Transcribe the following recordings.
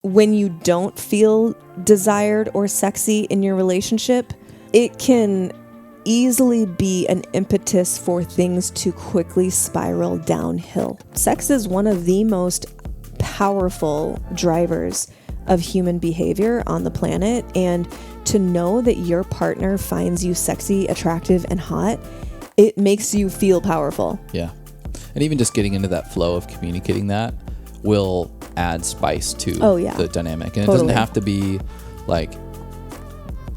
when you don't feel desired or sexy in your relationship, it can easily be an impetus for things to quickly spiral downhill. Sex is one of the most powerful drivers of human behavior on the planet, and to know that your partner finds you sexy, attractive, and hot, it makes you feel powerful. Yeah. And even just getting into that flow of communicating that will add spice to the dynamic. And it doesn't have to be like,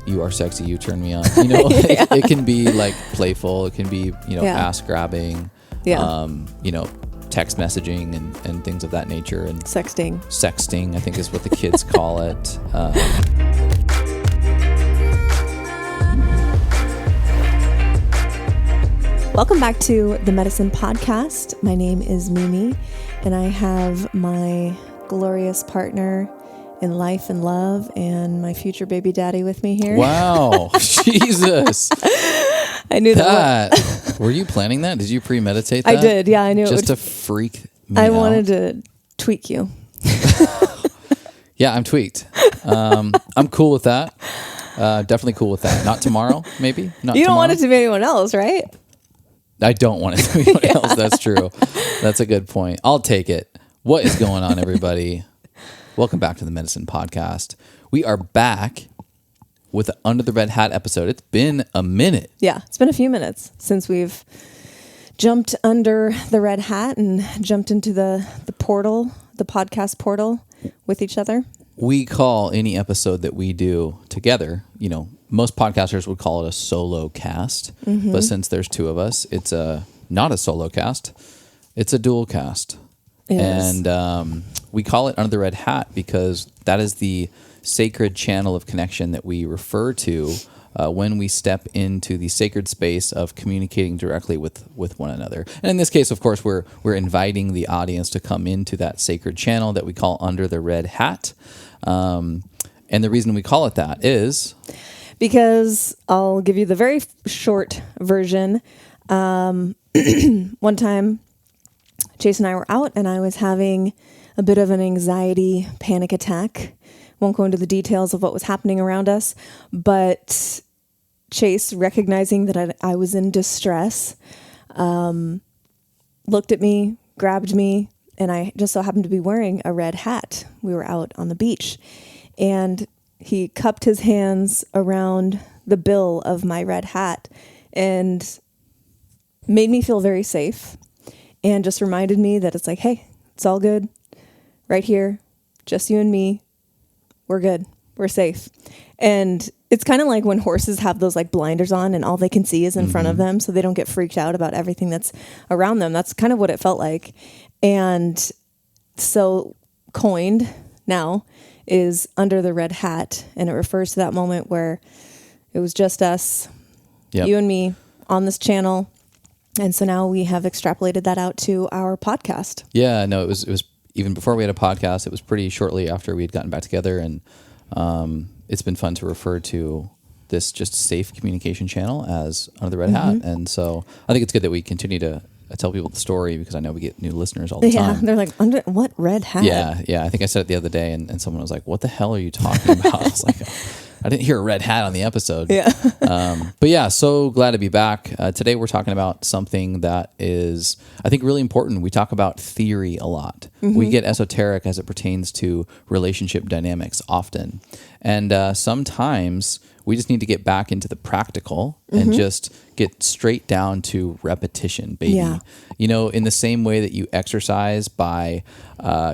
you are sexy, you turn me on. You know, it can be like playful. It can be, ass grabbing, text messaging and things of that nature. And sexting, I think is what the kids call it. Welcome back to the Medicin podcast. My name is Mimi, and I have my glorious partner in life and love and my future baby daddy with me here. Wow. Jesus. I knew that. Were you planning that? Did you premeditate that? I did. Yeah, I knew. Just to freak me out. I wanted to tweak you. Yeah, I'm tweaked. I'm cool with that. Definitely cool with that. Not tomorrow, maybe. Not You don't tomorrow. want it to be anyone else, right? I don't want it to be anyone else. That's true. That's a good point. I'll take it. What is going on, everybody? Welcome back to the Medicin podcast. We are back with the Under the Red Hat episode. It's been a minute. Yeah, it's been a few minutes since we've jumped under the red hat and jumped into the portal, the podcast portal with each other. We call any episode that we do together, most podcasters would call it a solo cast, but since there's two of us, it's not a solo cast, it's a dual cast. And we call it Under the Red Hat because that is the sacred channel of connection that we refer to when we step into the sacred space of communicating directly with one another. And in this case, of course, we're inviting the audience to come into that sacred channel that we call Under the Red Hat. And the reason we call it that is because I'll give you the very short version. One time, Chase and I were out, and I was having a bit of an anxiety panic attack. Won't go into the details of what was happening around us, but Chase, recognizing that I was in distress, looked at me, grabbed me, and I just so happened to be wearing a red hat. We were out on the beach, and he cupped his hands around the bill of my red hat and made me feel very safe and just reminded me that it's like, hey, it's all good right here. Just you and me. We're good. We're safe. And it's kind of like when horses have those like blinders on and all they can see is in front of them, so they don't get freaked out about everything that's around them. That's kind of what it felt like. And so coined now is Under the Red Hat, and it refers to that moment where it was just us, you and me, on this channel. And so now we have extrapolated that out to our podcast. Yeah, no, it was even before we had a podcast. It was pretty shortly after we had gotten back together, and it's been fun to refer to this just safe communication channel as Under the Red Hat. And so I think it's good that we continue to tell people the story, because I know we get new listeners all the time. Yeah, they're like, under what red hat? Yeah. I think I said it the other day, and someone was like, what the hell are you talking about? I was like, I didn't hear a red hat on the episode. Yeah. But yeah, so glad to be back. Today we're talking about something that is, I think, really important. We talk about theory a lot. We get esoteric as it pertains to relationship dynamics often. And sometimes we just need to get back into the practical and just get straight down to repetition, baby. Yeah. In the same way that you exercise by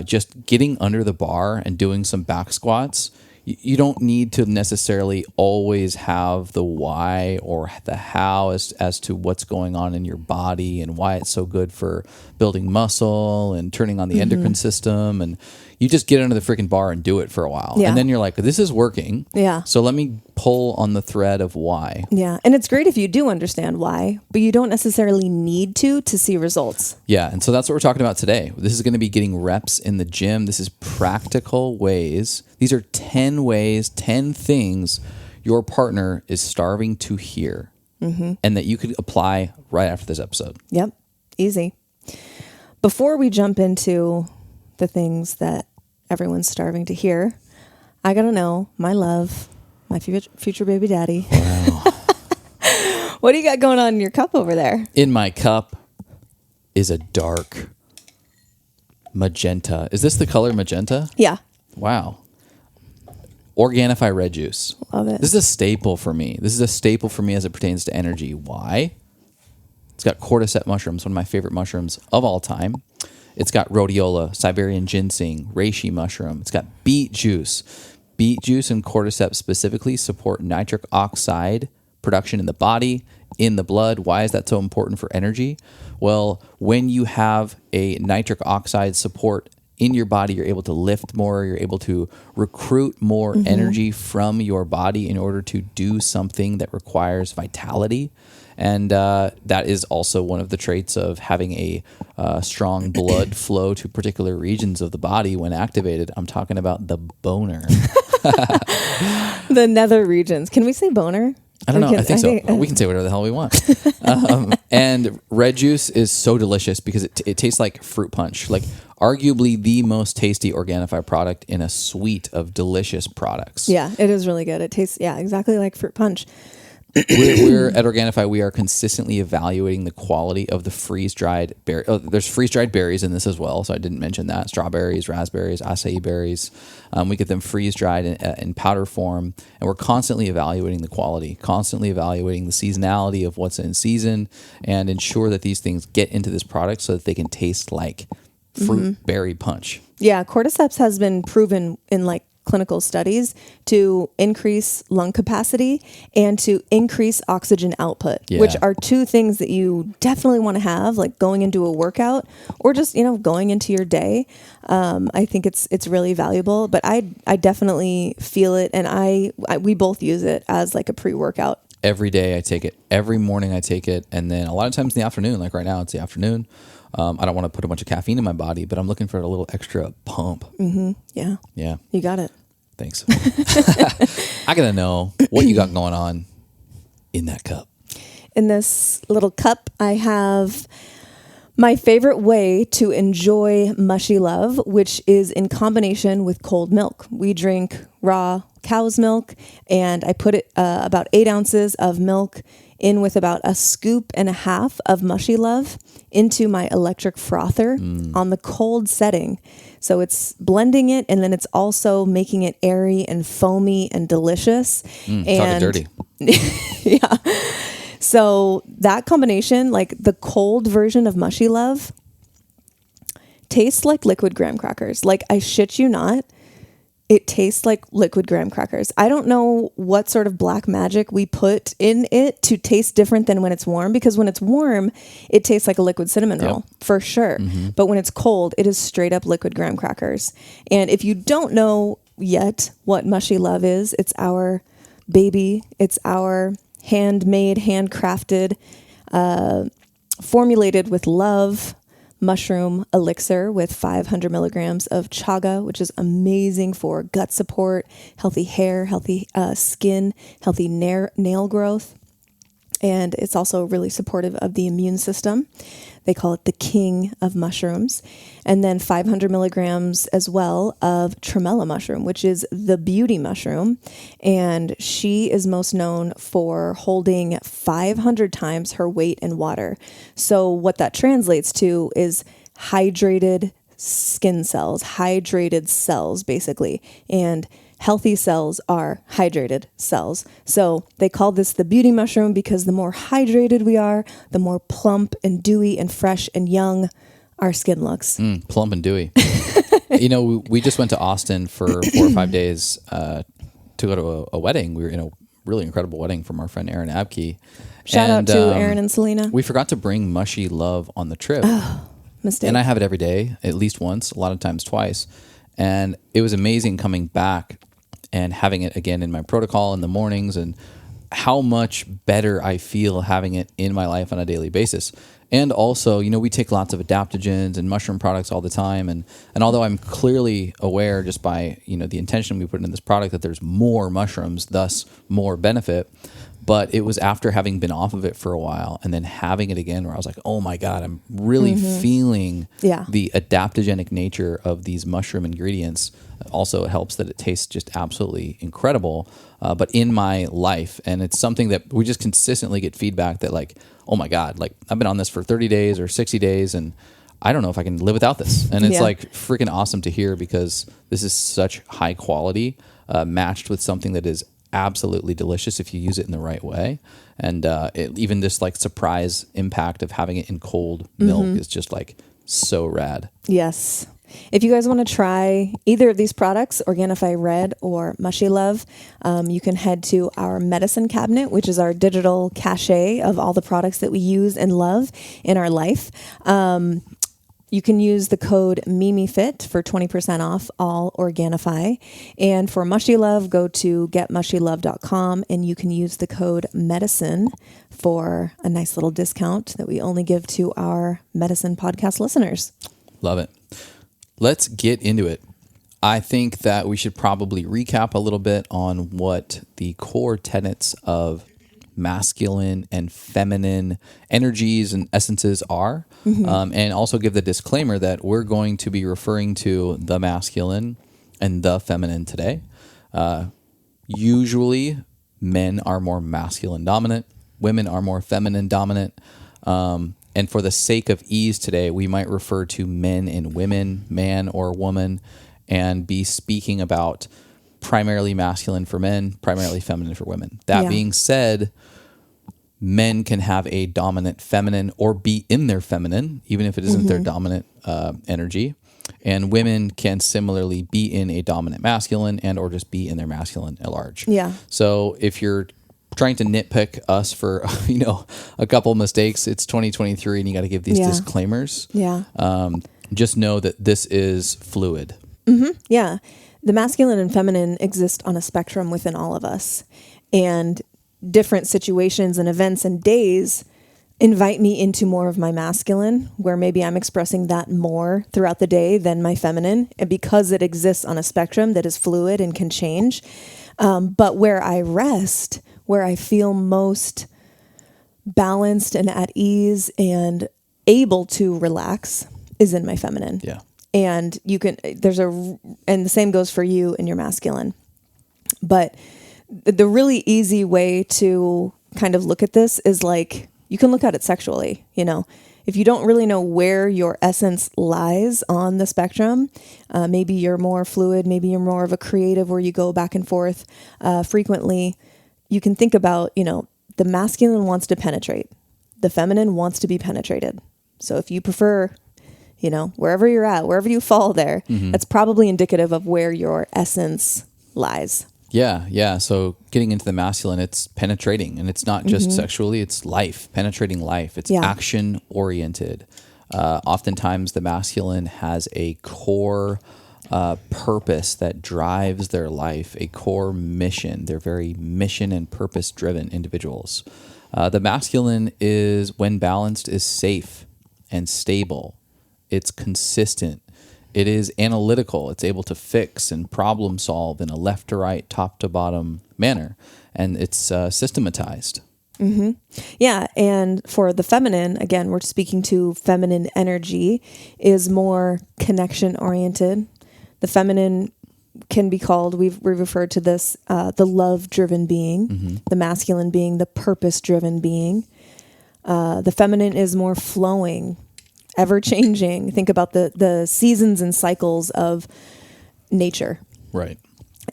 just getting under the bar and doing some back squats, you don't need to necessarily always have the why or the how as to what's going on in your body and why it's so good for building muscle and turning on the endocrine system. And you just get under the freaking bar and do it for a while. Yeah. And then you're like, this is working. Yeah. So let me pull on the thread of why. Yeah. And it's great if you do understand why, but you don't necessarily need to see results. Yeah. And so that's what we're talking about today. This is going to be getting reps in the gym. This is practical ways. These are 10 ways, 10 things your partner is starving to hear and that you could apply right after this episode. Yep. Easy. Before we jump into the things that everyone's starving to hear. I got to know my love, my future baby daddy. Wow. What do you got going on in your cup over there? In my cup is a dark magenta. Is this the color magenta? Yeah. Wow. Organifi red juice. Love it. This is a staple for me. This is a staple for me as it pertains to energy. Why? It's got cordyceps mushrooms, one of my favorite mushrooms of all time. It's got rhodiola, Siberian ginseng, reishi mushroom. It's got beet juice. Beet juice and cordyceps specifically support nitric oxide production in the body, in the blood. Why is that so important for energy? Well, when you have a nitric oxide support in your body, you're able to lift more, you're able to recruit more energy from your body in order to do something that requires vitality. And that is also one of the traits of having a strong blood flow to particular regions of the body when activated. I'm talking about the boner. The nether regions. Can we say boner? I don't know. I think so. We can say whatever the hell we want. And red juice is so delicious because it tastes like fruit punch. Like arguably the most tasty Organifi product in a suite of delicious products. Yeah, it is really good. It tastes, exactly like fruit punch. We're at Organifi. We are consistently evaluating the quality of the freeze-dried berry. Oh, there's freeze-dried berries in this as well, so I didn't mention that. Strawberries, raspberries, acai berries. We get them freeze-dried in powder form, and we're constantly evaluating the quality, constantly evaluating the seasonality of what's in season, and ensure that these things get into this product so that they can taste like fruit berry punch. Yeah, cordyceps has been proven in like clinical studies to increase lung capacity and to increase oxygen output, which are two things that you definitely want to have, like going into a workout or just, going into your day. I think it's really valuable, but I definitely feel it. And we both use it as like a pre-workout. Every day I take it. Every morning I take it. And then a lot of times in the afternoon, like right now, it's the afternoon. I don't want to put a bunch of caffeine in my body, but I'm looking for a little extra pump. Yeah. Yeah. You got it. Thanks. I got to know what you got going on in that cup. In this little cup, I have my favorite way to enjoy mushy love, which is in combination with cold milk. We drink raw cow's milk, and I put it about 8 ounces of milk in with about a scoop and a half of mushy love into my electric frother on the cold setting. So it's blending it, and then it's also making it airy and foamy and delicious. Talking dirty. Yeah. So that combination, like the cold version of mushy love, tastes like liquid graham crackers. Like, I shit you not. It tastes like liquid graham crackers. I don't know what sort of black magic we put in it to taste different than when it's warm, because when it's warm, it tastes like a liquid cinnamon roll for sure. But when it's cold, it is straight up liquid graham crackers. And if you don't know yet what mushy love is, it's our baby. It's our handmade, handcrafted, formulated with love mushroom elixir with 500 milligrams of chaga, which is amazing for gut support, healthy hair, healthy skin, healthy nail growth. And it's also really supportive of the immune system. They call it the king of mushrooms. And then 500 milligrams as well of tremella mushroom, which is the beauty mushroom. And she is most known for holding 500 times her weight in water. So what that translates to is hydrated skin cells, hydrated cells, basically. And healthy cells are hydrated cells. So they call this the beauty mushroom because the more hydrated we are, the more plump and dewy and fresh and young our skin looks. Plump and dewy. We just went to Austin for 4 or 5 days to go to a wedding. We were in a really incredible wedding from our friend Aaron Abke. Shout out to Aaron and Selena. We forgot to bring mushy love on the trip. Oh, mistake. And I have it every day, at least once, a lot of times twice. And it was amazing coming back and having it again in my protocol in the mornings, and how much better I feel having it in my life on a daily basis. And also, we take lots of adaptogens and mushroom products all the time. And although I'm clearly aware just by, the intention we put in this product that there's more mushrooms, thus more benefit. But it was after having been off of it for a while and then having it again where I was like, oh my God, I'm really feeling the adaptogenic nature of these mushroom ingredients Also, it helps that it tastes just absolutely incredible. But in my life, and it's something that we just consistently get feedback that like, oh my God, like I've been on this for 30 days or 60 days and I don't know if I can live without this. And it's like freaking awesome to hear because this is such high quality, matched with something that is absolutely delicious if you use it in the right way. And even this like surprise impact of having it in cold milk is just like so rad. Yes. If you guys want to try either of these products, Organifi Red or Mushy Love, you can head to our Medicin cabinet, which is our digital cache of all the products that we use and love in our life. You can use the code MimiFit for 20% off all Organifi. And for Mushy Love, go to getmushylove.com and you can use the code Medicin for a nice little discount that we only give to our Medicin podcast listeners. Love it. Let's get into it. I think that we should probably recap a little bit on what the core tenets of masculine and feminine energies and essences are, and also give the disclaimer that we're going to be referring to the masculine and the feminine today. Usually, men are more masculine dominant, women are more feminine dominant. And for the sake of ease today, we might refer to men and women, man or woman, and be speaking about primarily masculine for men, primarily feminine for women. That being said, men can have a dominant feminine or be in their feminine, even if it isn't their dominant energy. And women can similarly be in a dominant masculine and or just be in their masculine at large. Yeah. So if you're trying to nitpick us for, a couple of mistakes, it's 2023 and you got to give these disclaimers. Yeah. Just know that this is fluid. Yeah. The masculine and feminine exist on a spectrum within all of us. And different situations and events and days invite me into more of my masculine, where maybe I'm expressing that more throughout the day than my feminine. And because it exists on a spectrum that is fluid and can change. But where I rest, where I feel most balanced and at ease and able to relax is in my feminine. Yeah. And and the same goes for you in your masculine. But the really easy way to kind of look at this is like, you can look at it sexually, if you don't really know where your essence lies on the spectrum, maybe you're more fluid, maybe you're more of a creative where you go back and forth frequently. You can think about, the masculine wants to penetrate. The feminine wants to be penetrated. So if you prefer, wherever you're at, wherever you fall there, that's probably indicative of where your essence lies. Yeah. So getting into the masculine, it's penetrating, and it's not just sexually, it's life, penetrating life. It's action oriented. Oftentimes the masculine has a core purpose that drives their life, a core mission. They're very mission and purpose driven individuals. The masculine is, when balanced, is safe and stable. It's consistent. It is analytical. It's able to fix and problem solve in a left to right, top to bottom manner. And it's systematized. Yeah. And for the feminine, again, we're speaking to feminine energy, is more connection oriented. The feminine can be called, we've referred to this, the love driven being, the masculine being the purpose driven being. The feminine is more flowing, ever changing. Think about the seasons and cycles of nature. Right.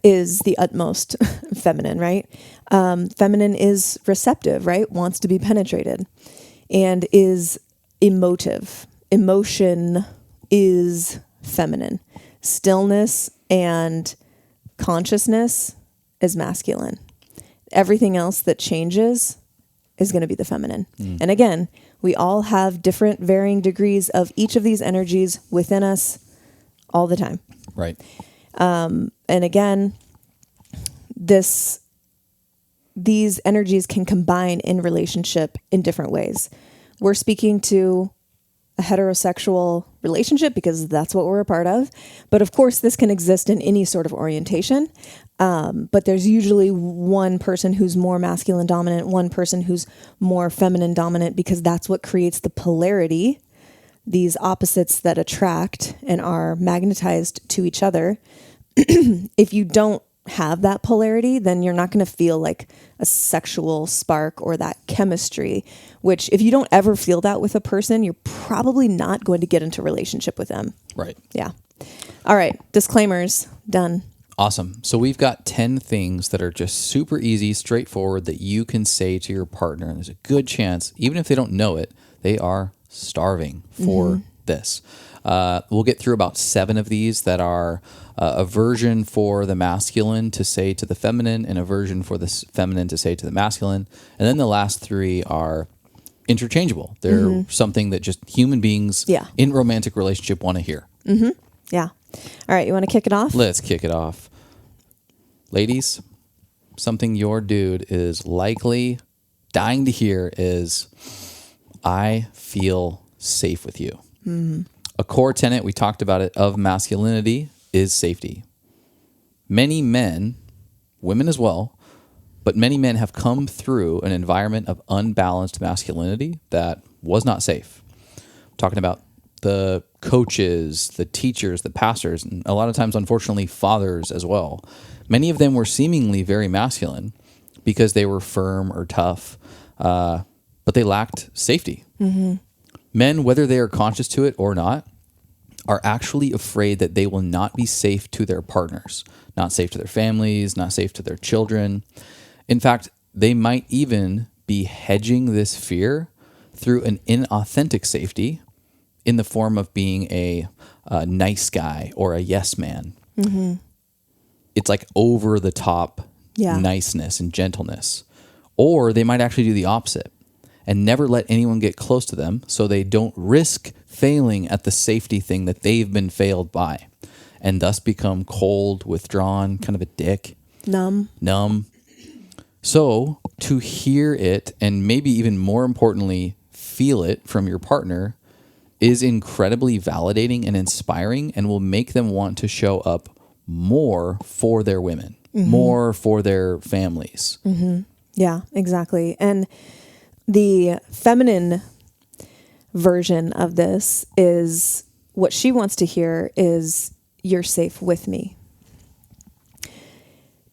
Is the utmost feminine, right? Feminine is receptive, right? Wants to be penetrated, and is emotive. Emotion is feminine. Stillness and consciousness is masculine. Everything else that changes is going to be the feminine. And again, we all have different varying degrees of each of these energies within us all the time. Right. And again, these energies can combine in relationship in different ways. We're speaking to a heterosexual relationship because that's what we're a part of. But of course, this can exist in any sort of orientation. But there's usually one person who's more masculine dominant, one person who's more feminine dominant, because that's what creates the polarity, these opposites that attract and are magnetized to each other. if you don't have that polarity, then you're not going to feel like a sexual spark or that chemistry, which if you don't ever feel that with a person, you're probably not going to get into a relationship with them. Right. Yeah. All right. Disclaimers done. Awesome. So we've got 10 things that are just super easy, straightforward that you can say to your partner. And there's a good chance, even if they don't know it, they are starving for this. We'll get through about 7 of these that are a version for the masculine to say to the feminine and a version for the feminine to say to the masculine. And then the last 3 are interchangeable. They're something that just human beings in romantic relationship want to hear. Yeah. All right. You want to kick it off? Let's kick it off. Ladies, something your dude is likely dying to hear is, I feel safe with you. A core tenet, we talked about it, of masculinity is safety. Many men, women as well, but many men have come through an environment of unbalanced masculinity that was not safe. Talking about the coaches, the teachers, the pastors, and a lot of times, unfortunately, fathers as well. Many of them were seemingly very masculine because they were firm or tough, but they lacked safety. Men, whether they are conscious to it or not, are actually afraid that they will not be safe to their partners, not safe to their families, not safe to their children. In fact, they might even be hedging this fear through an inauthentic safety in the form of being a nice guy or a yes man. It's like over the top niceness and gentleness. Or they might actually do the opposite and never let anyone get close to them so they don't risk failing at the safety thing that they've been failed by, and thus become cold, withdrawn, kind of a dick. Numb. So to hear it, and maybe even more importantly, feel it from your partner, is incredibly validating and inspiring, and will make them want to show up more for their women, more for their families. Yeah, exactly. And the feminine version of this is what she wants to hear is, you're safe with me.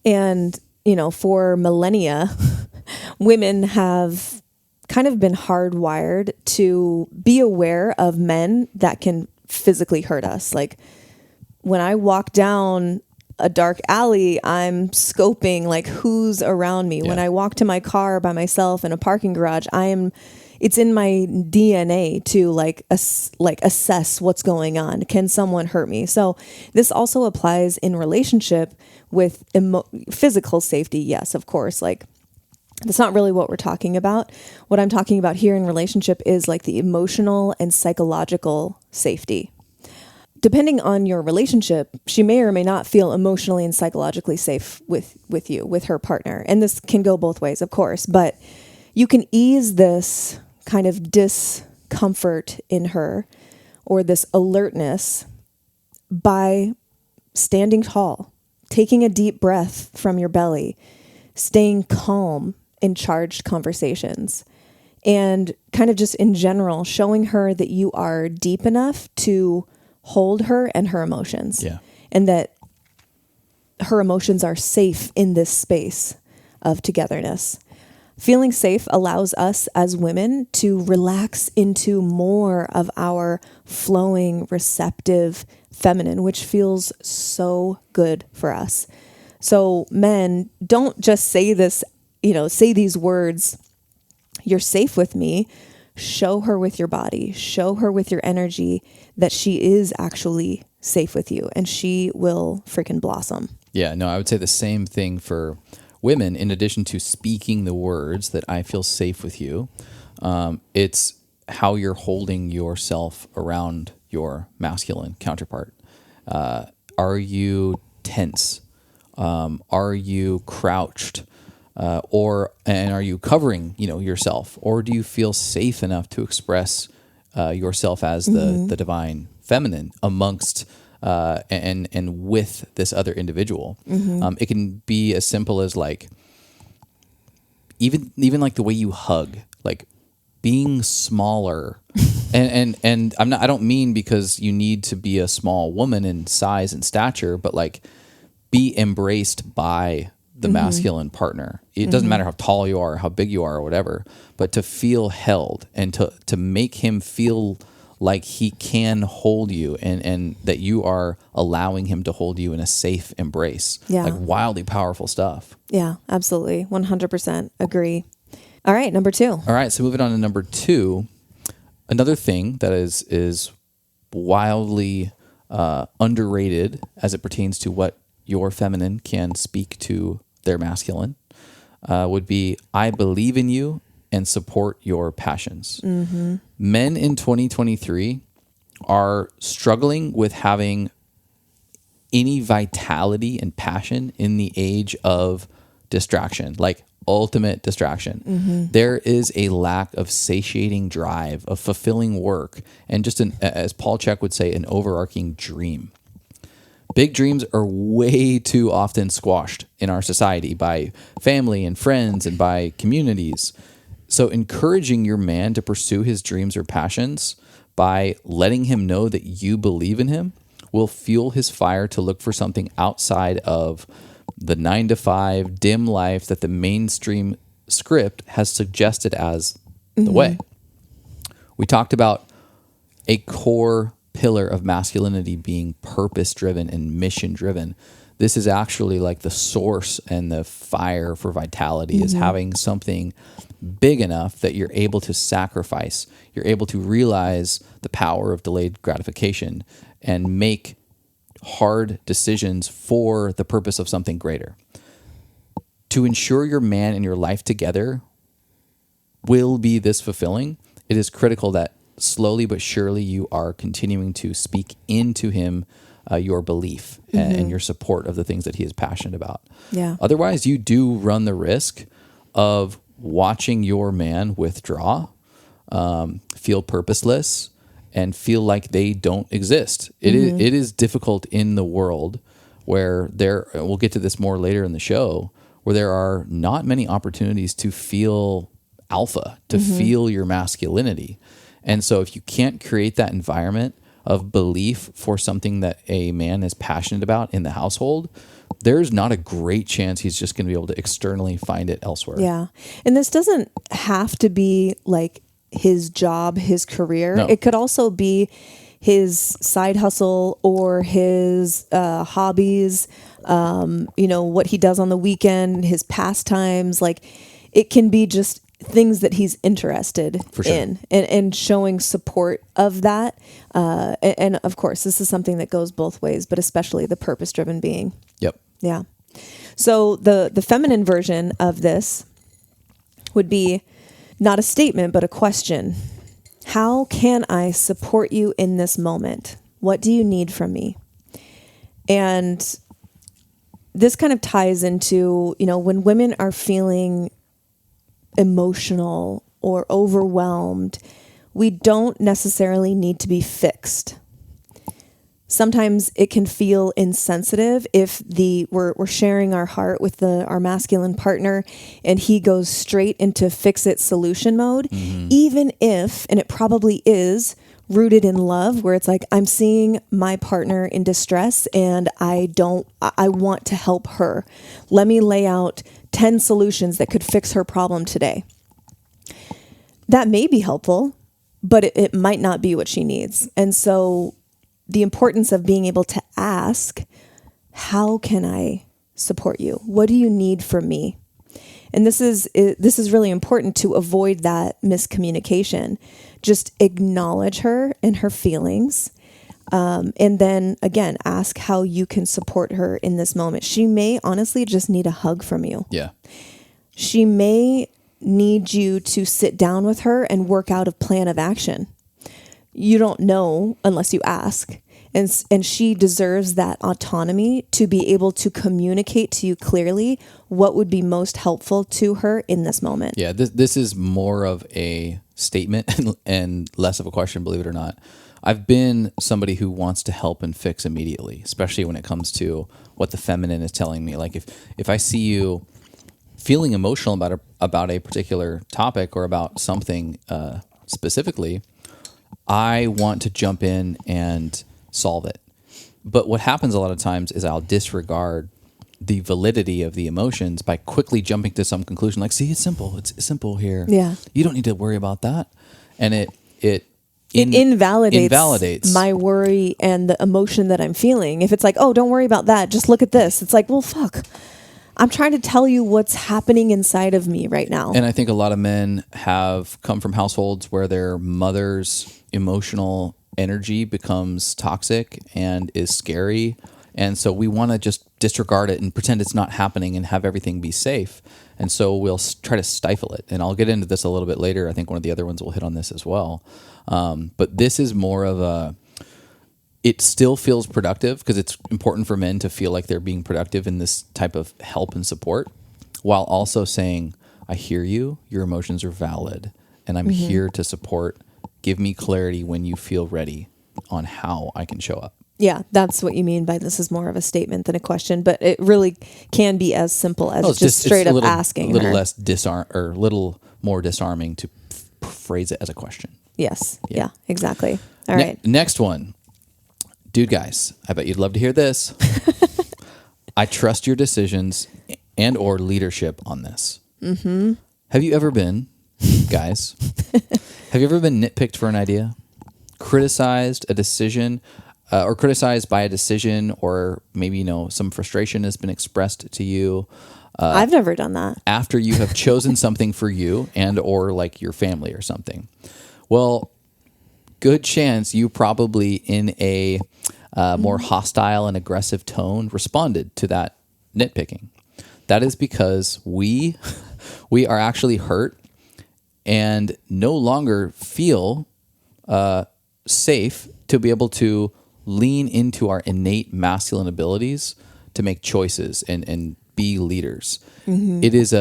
And, you know, for millennia, women have kind of been hardwired to be aware of men that can physically hurt us. Like when I walk down a dark alley, I'm scoping like who's around me. When I walk to my car by myself in a parking garage, it's in my DNA to like assess what's going on. Can someone hurt me? So this also applies in relationship with physical safety. Yes, of course. Like that's not really what we're talking about. What I'm talking about here in relationship is like the emotional and psychological safety. Depending on your relationship, she may or may not feel emotionally and psychologically safe with you, with her partner. And this can go both ways, of course, but you can ease this kind of discomfort in her or this alertness by standing tall, taking a deep breath from your belly, staying calm in charged conversations, and kind of just in general showing her that you are deep enough to hold her and her emotions. Yeah. And that her emotions are safe in this space of togetherness. Feeling safe allows us as women to relax into more of our flowing, receptive feminine, which feels so good for us. So men, don't just say this, say these words, you're safe with me. Show her with your body, show her with your energy that she is actually safe with you, and she will freaking blossom. Yeah, no, I would say the same thing for women. In addition to speaking the words that I feel safe with you, it's how you're holding yourself around your masculine counterpart. Are you tense? Are you crouched? And are you covering, yourself, or do you feel safe enough to express yourself as the divine feminine amongst and with this other individual? It can be as simple as like even like the way you hug, like being smaller, and I don't mean because you need to be a small woman in size and stature, but like be embraced by the masculine partner. It doesn't matter how tall you are, how big you are, or whatever, but to feel held and to make him feel like he can hold you and that you are allowing him to hold you in a safe embrace. Yeah. Like wildly powerful stuff. Yeah, absolutely. 100% agree. All right, number 2. All right, so moving on to number 2, another thing that is wildly underrated as it pertains to what your feminine can speak to their masculine would be, I believe in you and support your passions. Men in 2023 are struggling with having any vitality and passion in the age of distraction, like ultimate distraction. There is a lack of satiating drive, of fulfilling work, and just as Paul Chek would say, an overarching dream. Big dreams are way too often squashed in our society by family and friends and by communities. So encouraging your man to pursue his dreams or passions by letting him know that you believe in him will fuel his fire to look for something outside of the 9-to-5 dim life that the mainstream script has suggested as the way. We talked about a core pillar of masculinity being purpose-driven and mission-driven. This is actually like the source and the fire for vitality is having something big enough that you're able to sacrifice. You're able to realize the power of delayed gratification and make hard decisions for the purpose of something greater. To ensure your man and your life together will be this fulfilling, it is critical that slowly but surely you are continuing to speak into him your belief and your support of the things that he is passionate about. Yeah. Otherwise, you do run the risk of watching your man withdraw, feel purposeless, and feel like they don't exist. It is difficult in the world where we'll get to this more later in the show, where there are not many opportunities to feel alpha, to feel your masculinity. And so if you can't create that environment of belief for something that a man is passionate about in the household, there's not a great chance he's just going to be able to externally find it elsewhere. Yeah. And this doesn't have to be like his job, his career. No. It could also be his side hustle or his hobbies, what he does on the weekend, his pastimes. Like it can be just things that he's interested in and showing support of that. And of course, this is something that goes both ways, but especially the purpose-driven being. Yep. Yeah. So the feminine version of this would be not a statement, but a question. How can I support you in this moment? What do you need from me? And this kind of ties into, when women are feeling emotional or overwhelmed, we don't necessarily need to be fixed. Sometimes it can feel insensitive if we're sharing our heart with our masculine partner and he goes straight into fix-it solution mode, even if, and it probably is, rooted in love, where it's like, I'm seeing my partner in distress and I want to help her. Let me lay out 10 solutions that could fix her problem today. That may be helpful, but it might not be what she needs. And so the importance of being able to ask, how can I support you? What do you need from me? And this is really important to avoid that miscommunication. Just acknowledge her and her feelings. And then again, ask how you can support her in this moment. She may honestly just need a hug from you. Yeah. She may need you to sit down with her and work out a plan of action. You don't know unless you ask. And she deserves that autonomy to be able to communicate to you clearly what would be most helpful to her in this moment. Yeah, this is more of a statement and less of a question, believe it or not. I've been somebody who wants to help and fix immediately, especially when it comes to what the feminine is telling me. Like if I see you feeling emotional about a particular topic or about something specifically, I want to jump in and solve it. But what happens a lot of times is I'll disregard the validity of the emotions by quickly jumping to some conclusion like, see, it's simple here. Yeah. You don't need to worry about that. And it invalidates my worry and the emotion that I'm feeling. If it's like, oh, don't worry about that, just look at this. It's like, well, fuck. I'm trying to tell you what's happening inside of me right now. And I think a lot of men have come from households where their mother's emotional energy becomes toxic and is scary. And so we want to just disregard it and pretend it's not happening and have everything be safe. And so we'll try to stifle it. And I'll get into this a little bit later. I think one of the other ones will hit on this as well. But this is more of it still feels productive because it's important for men to feel like they're being productive in this type of help and support, while also saying, I hear you, your emotions are valid, and I'm here to support. Give me clarity when you feel ready on how I can show up. Yeah, that's what you mean by this is more of a statement than a question, but it really can be as simple as just straight up asking. A little more disarming to phrase it as a question. Yes. Yeah, exactly. All right. Next one. Dude, guys, I bet you'd love to hear this. I trust your decisions and or leadership on this. Mm-hmm. Have you ever been, guys, have you ever been nitpicked for an idea? Criticized a decision or criticized by a decision, or maybe, some frustration has been expressed to you. I've never done that. After you have chosen something for you and or like your family or something. Well, good chance you probably in a more hostile and aggressive tone responded to that nitpicking. That is because we are actually hurt and no longer feel safe to be able to lean into our innate masculine abilities to make choices and be leaders. It is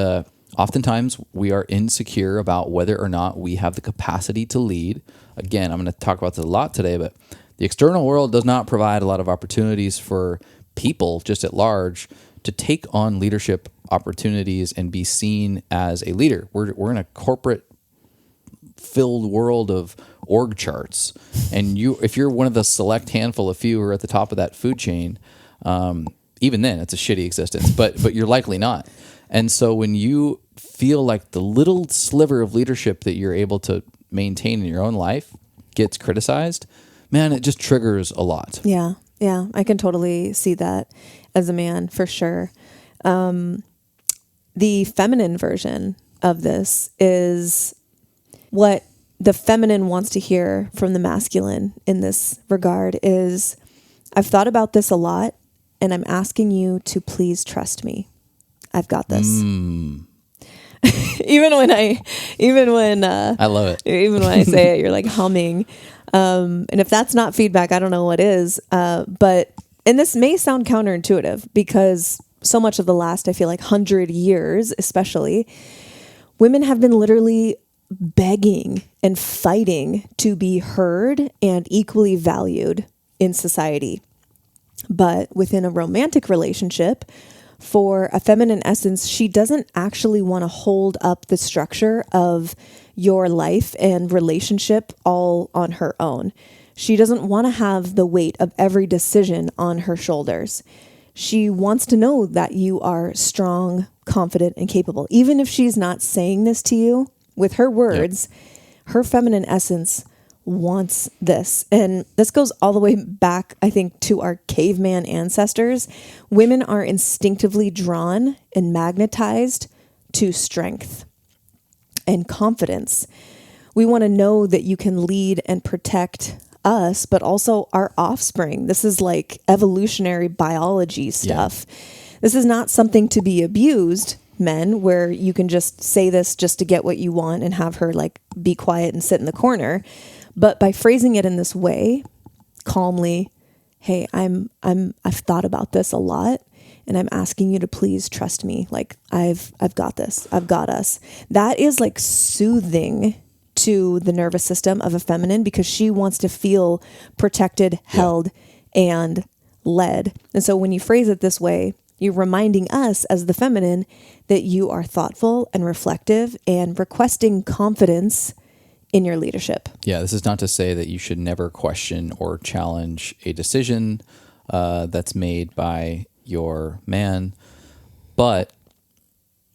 oftentimes we are insecure about whether or not we have the capacity to lead. Again, I'm going to talk about this a lot today, but the external world does not provide a lot of opportunities for people just at large to take on leadership opportunities and be seen as a leader. We're in a corporate filled world of org charts. And if you're one of the select handful of few who are at the top of that food chain, even then it's a shitty existence, but you're likely not. And so when you feel like the little sliver of leadership that you're able to maintain in your own life gets criticized, man, it just triggers a lot. Yeah. Yeah. I can totally see that as a man for sure. The feminine version of this is what the feminine wants to hear from the masculine in this regard is, I've thought about this a lot and I'm asking you to please trust me. I've got this. Even when I love it. Even when I say it, you're like humming. And if that's not feedback, I don't know what is. And this may sound counterintuitive because so much of the last, I feel like 100 years, especially, women have been literally begging and fighting to be heard and equally valued in society. But within a romantic relationship, for a feminine essence, she doesn't actually want to hold up the structure of your life and relationship all on her own. She doesn't want to have the weight of every decision on her shoulders. She wants to know that you are strong, confident, and capable. Even if she's not saying this to you with her words, her feminine essence wants this. And this goes all the way back, I think, to our caveman ancestors. Women are instinctively drawn and magnetized to strength and confidence. We want to know that you can lead and protect us, but also our offspring. This is like evolutionary biology stuff. Yeah. This is not something to be abused, men, where you can just say this just to get what you want and have her like be quiet and sit in the corner. But by phrasing it in this way, calmly, hey, I've thought about this a lot and I'm asking you to please trust me. Like I've got this. I've got us. That is like soothing to the nervous system of a feminine because she wants to feel protected, held, and led. And so when you phrase it this way, you're reminding us as the feminine that you are thoughtful and reflective and requesting confidence in your leadership. Yeah, this is not to say that you should never question or challenge a decision that's made by your man. But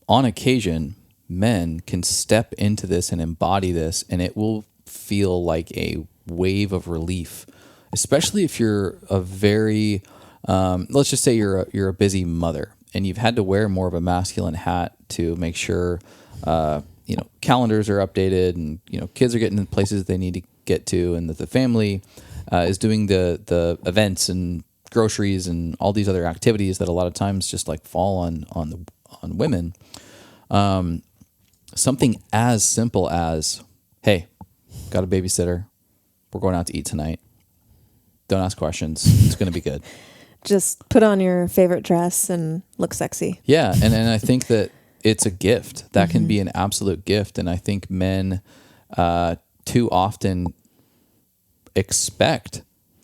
on occasion, men can step into this and embody this, and it will feel like a wave of relief, especially if you're a very, let's just say you're a busy mother and you've had to wear more of a masculine hat to make sure, calendars are updated and, kids are getting to places they need to get to, and that the family is doing the events and groceries and all these other activities that a lot of times just like fall on women. Something as simple as, hey, got a babysitter. We're going out to eat tonight. Don't ask questions. It's going to be good. Just put on your favorite dress and look sexy. Yeah. And I think that it's a gift. That can be an absolute gift. And I think men too often expect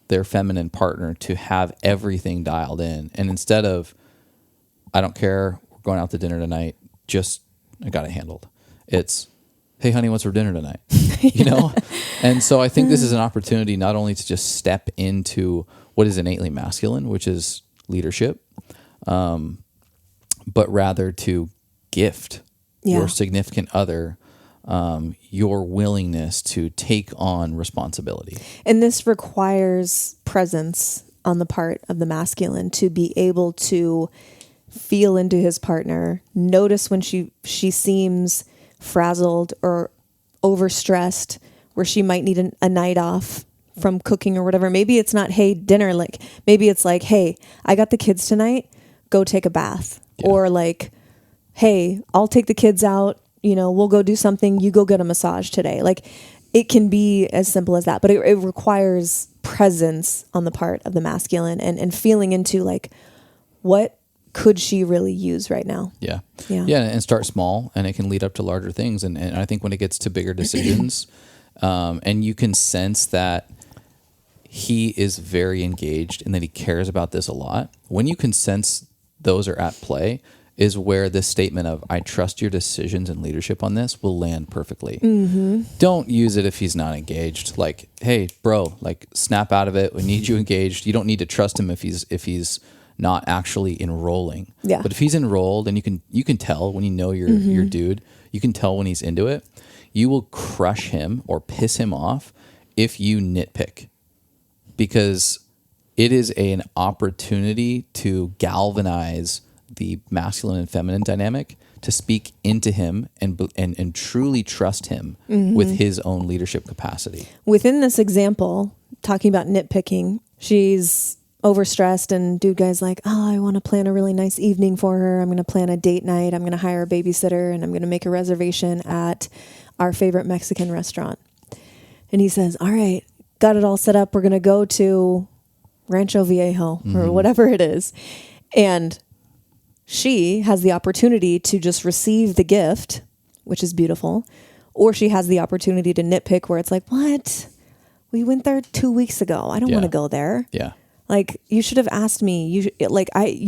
their feminine partner to have everything dialed in. And instead of, I don't care, we're going out to dinner tonight, just, I got it handled. It's, hey, honey, what's for dinner tonight? And so I think this is an opportunity not only to just step into what is innately masculine, which is leadership, but rather to gift your significant other your willingness to take on responsibility. And this requires presence on the part of the masculine to be able to feel into his partner, notice when she seems frazzled or overstressed, where she might need a night off from cooking or whatever. Maybe it's not, hey, dinner. Like maybe it's like, hey, I got the kids tonight, go take a bath. Yeah. Or like, hey, I'll take the kids out, we'll go do something, you go get a massage today. Like it can be as simple as that, but it requires presence on the part of the masculine and feeling into like, what could she really use right now? Yeah. And start small, and it can lead up to larger things. And I think when it gets to bigger decisions, and you can sense that he is very engaged and that he cares about this a lot. When you can sense those are at play is where this statement of, I trust your decisions and leadership on this will land perfectly. Mm-hmm. Don't use it if he's not engaged. Like, hey, bro, like snap out of it. We need you engaged. You don't need to trust him if he's not actually enrolling. Yeah. But if he's enrolled, and you can tell when your dude, you can tell when he's into it, you will crush him or piss him off if you nitpick, because it is an opportunity to galvanize the masculine and feminine dynamic, to speak into him and truly trust him with his own leadership capacity. Within this example, talking about nitpicking, she's overstressed and dude guy's like, oh, I want to plan a really nice evening for her. I'm going to plan a date night. I'm going to hire a babysitter and I'm going to make a reservation at our favorite Mexican restaurant. And he says, all right, got it all set up. We're going to go to Rancho Viejo or whatever it is. And she has the opportunity to just receive the gift, which is beautiful. Or she has the opportunity to nitpick where it's like, what? We went there 2 weeks ago. I don't want to go there. Yeah. Like, you should have asked me. You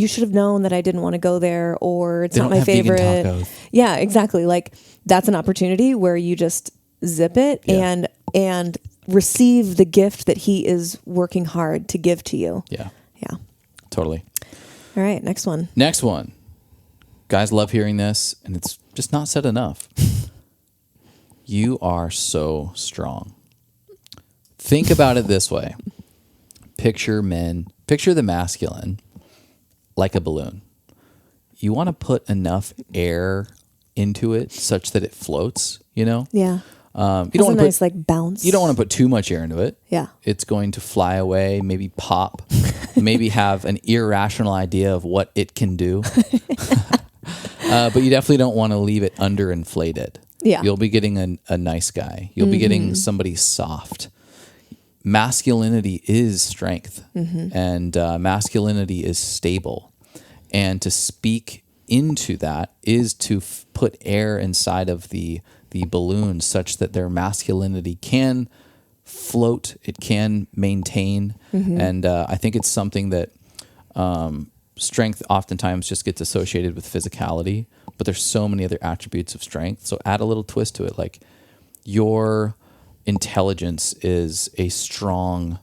should have known that I didn't want to go there, or it's not my favorite. Yeah, exactly. Like, that's an opportunity where you just zip it and receive the gift that he is working hard to give to you. Yeah. Totally. All right, next one. Guys love hearing this, and it's just not said enough. You are so strong. Think about it this way. Picture the masculine like a balloon. You want to put enough air into it such that it floats, Yeah. You don't want a nice bounce. You don't want to put too much air into it. Yeah. It's going to fly away, maybe pop, maybe have an irrational idea of what it can do. But you definitely don't want to leave it underinflated. Yeah. You'll be getting a nice guy. You'll be getting somebody soft. Masculinity is strength, and masculinity is stable. And to speak into that is to put air inside of the balloon such that their masculinity can float, it can maintain. And I think it's something that strength oftentimes just gets associated with physicality, but there's so many other attributes of strength. So add a little twist to it, like your intelligence is a strong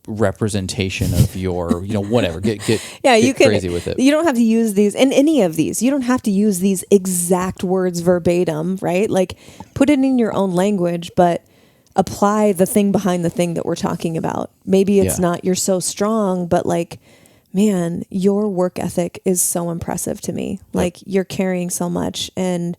representation of your, whatever. Get you can crazy with it. You don't have to use these in any of these. You don't have to use these exact words verbatim, right? Like put it in your own language, but apply the thing behind the thing that we're talking about. Maybe it's not you're so strong, but like, man, your work ethic is so impressive to me. Like you're carrying so much, and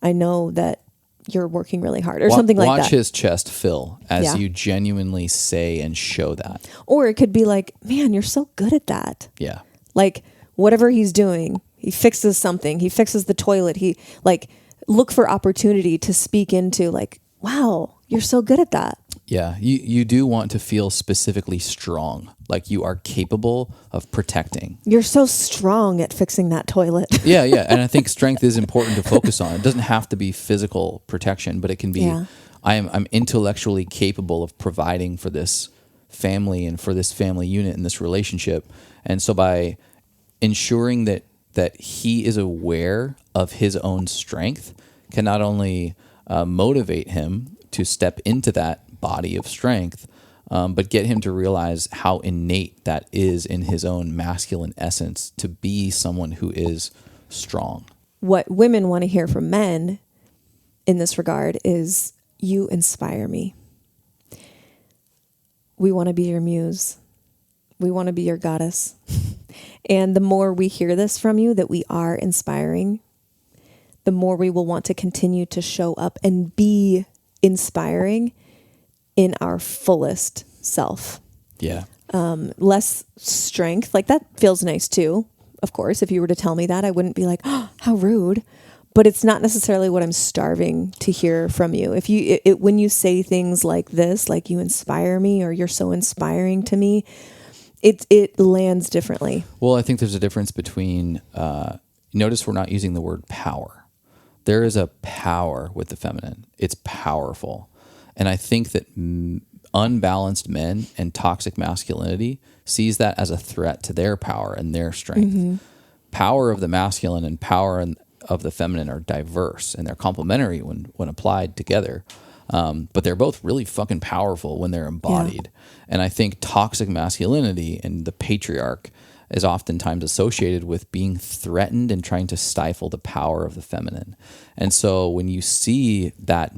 I know that you're working really hard or something like that. Watch his chest fill as you genuinely say and show that. Or it could be like, man, you're so good at that. Yeah. Like whatever he's doing, he fixes something, he fixes the toilet. He like look for opportunity to speak into like, wow, you're so good at that. Yeah. You do want to feel specifically strong, like you are capable of protecting. You're so strong at fixing that toilet. Yeah. And I think strength is important to focus on. It doesn't have to be physical protection, but it can be, I'm intellectually capable of providing for this family and for this family unit and this relationship. And so by ensuring that he is aware of his own strength can not only motivate him to step into that body of strength, but get him to realize how innate that is in his own masculine essence to be someone who is strong. What women want to hear from men in this regard is, you inspire me. We want to be your muse. We want to be your goddess. And the more we hear this from you, that we are inspiring, the more we will want to continue to show up and be inspiring in our fullest self. Yeah. Less strength. Like that feels nice too. Of course, if you were to tell me that, I wouldn't be like, oh, how rude. But it's not necessarily what I'm starving to hear from you. If when you say things like this, like you inspire me or you're so inspiring to me, it lands differently. Well, I think there's a difference between, notice we're not using the word power. There is a power with the feminine. It's powerful. And I think that unbalanced men and toxic masculinity sees that as a threat to their power and their strength. Mm-hmm. Power of the masculine and power of the feminine are diverse, and they're complementary when applied together. But they're both really fucking powerful when they're embodied. Yeah. And I think toxic masculinity and the patriarch is oftentimes associated with being threatened and trying to stifle the power of the feminine. And so when you see that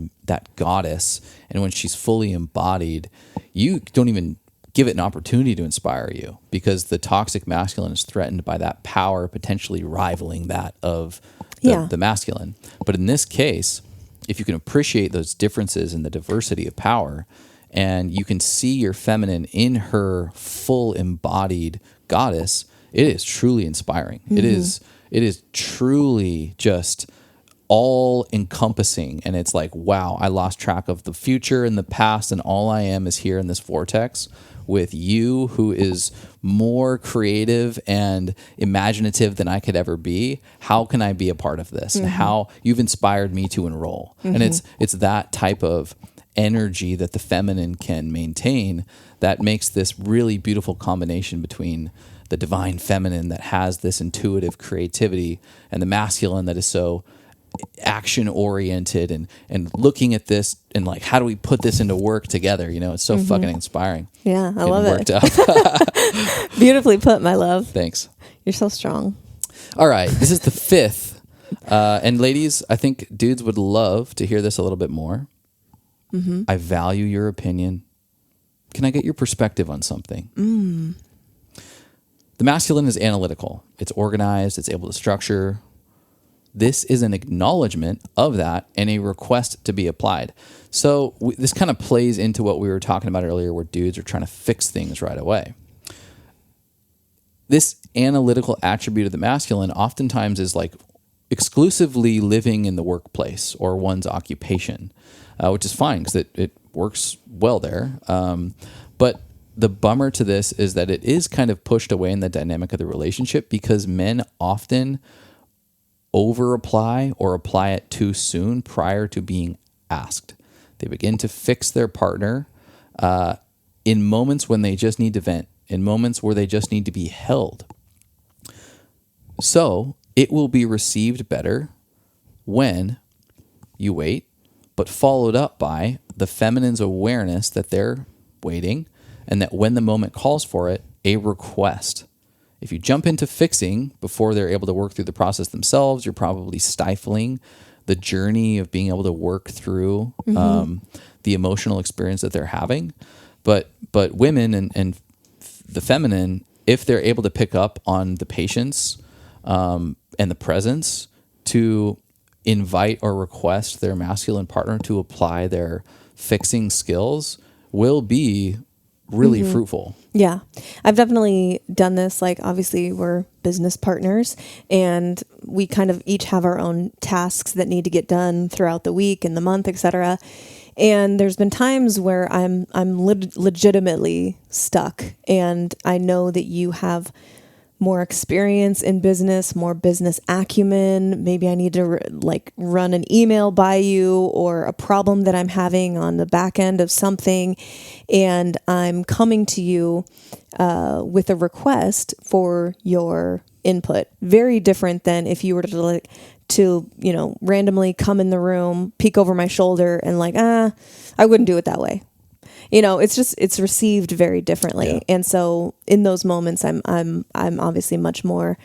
goddess and when she's fully embodied, you don't even give it an opportunity to inspire you, because the toxic masculine is threatened by that power potentially rivaling that of the masculine. But in this case, if you can appreciate those differences in the diversity of power, and you can see your feminine in her full embodied goddess, it is truly inspiring. Mm-hmm. It is truly just all encompassing. And it's like, wow, I lost track of the future and the past, and all I am is here in this vortex with you, who is more creative and imaginative than I could ever be. How can I be a part of this? Mm-hmm. And how you've inspired me to enroll. Mm-hmm. And it's that type of energy that the feminine can maintain that makes this really beautiful combination between the divine feminine that has this intuitive creativity and the masculine that is so action oriented and looking at this and like, how do we put this into work together? It's so mm-hmm. fucking inspiring. Yeah, I love it. Beautifully put, my love. Thanks. You're so strong. All right, this is the fifth. And ladies, I think dudes would love to hear this a little bit more. Mm-hmm. I value your opinion. Can I get your perspective on something? The masculine is analytical. It's organized. It's able to structure. This is an acknowledgement of that and a request to be applied. So this kind of plays into what we were talking about earlier, where dudes are trying to fix things right away. This analytical attribute of the masculine oftentimes is like exclusively living in the workplace or one's occupation, which is fine because it works well there. But the bummer to this is that it is kind of pushed away in the dynamic of the relationship, because men often over apply or apply it too soon prior to being asked. They begin to fix their partner in moments when they just need to vent, in moments where they just need to be held. So it will be received better when you wait, but followed up by the feminine's awareness that they're waiting and that when the moment calls for it, a request. If you jump into fixing before they're able to work through the process themselves, you're probably stifling the journey of being able to work through the emotional experience that they're having. But women and the feminine, if they're able to pick up on the patience and the presence to invite or request their masculine partner to apply their fixing skills, will be really fruitful. Yeah, I've definitely done this. Like, obviously we're business partners and we kind of each have our own tasks that need to get done throughout the week and the month, etc. And there's been times where I'm legitimately stuck, and I know that you have more experience in business, more business acumen. Maybe I need to run an email by you, or a problem that I'm having on the back end of something. And I'm coming to you with a request for your input. Very different than if you were to randomly come in the room, peek over my shoulder and I wouldn't do it that way. It's received very differently. Yeah. And so in those moments, I'm obviously much more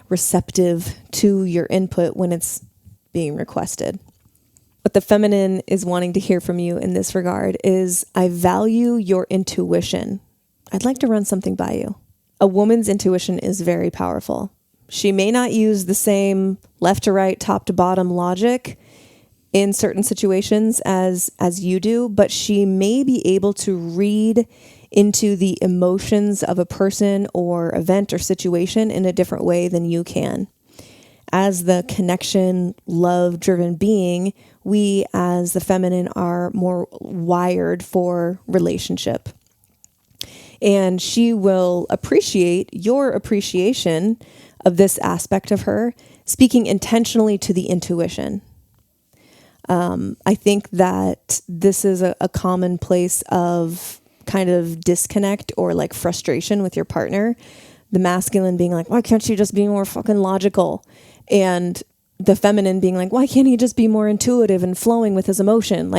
receptive to your input when it's being requested. What the feminine is wanting to hear from you in this regard is, I value your intuition. I'd like to run something by you. A woman's intuition is very powerful. She may not use the same left to right, top to bottom logic in certain situations as you do, but she may be able to read into the emotions of a person or event or situation in a different way than you can. As the connection, love-driven being, we as the feminine are more wired for relationship. And she will appreciate your appreciation of this aspect of her, speaking intentionally to the intuition. I think that this is a common place of kind of disconnect or frustration with your partner. The masculine being like, why can't you just be more fucking logical? And the feminine being like, why can't he just be more intuitive and flowing with his emotion?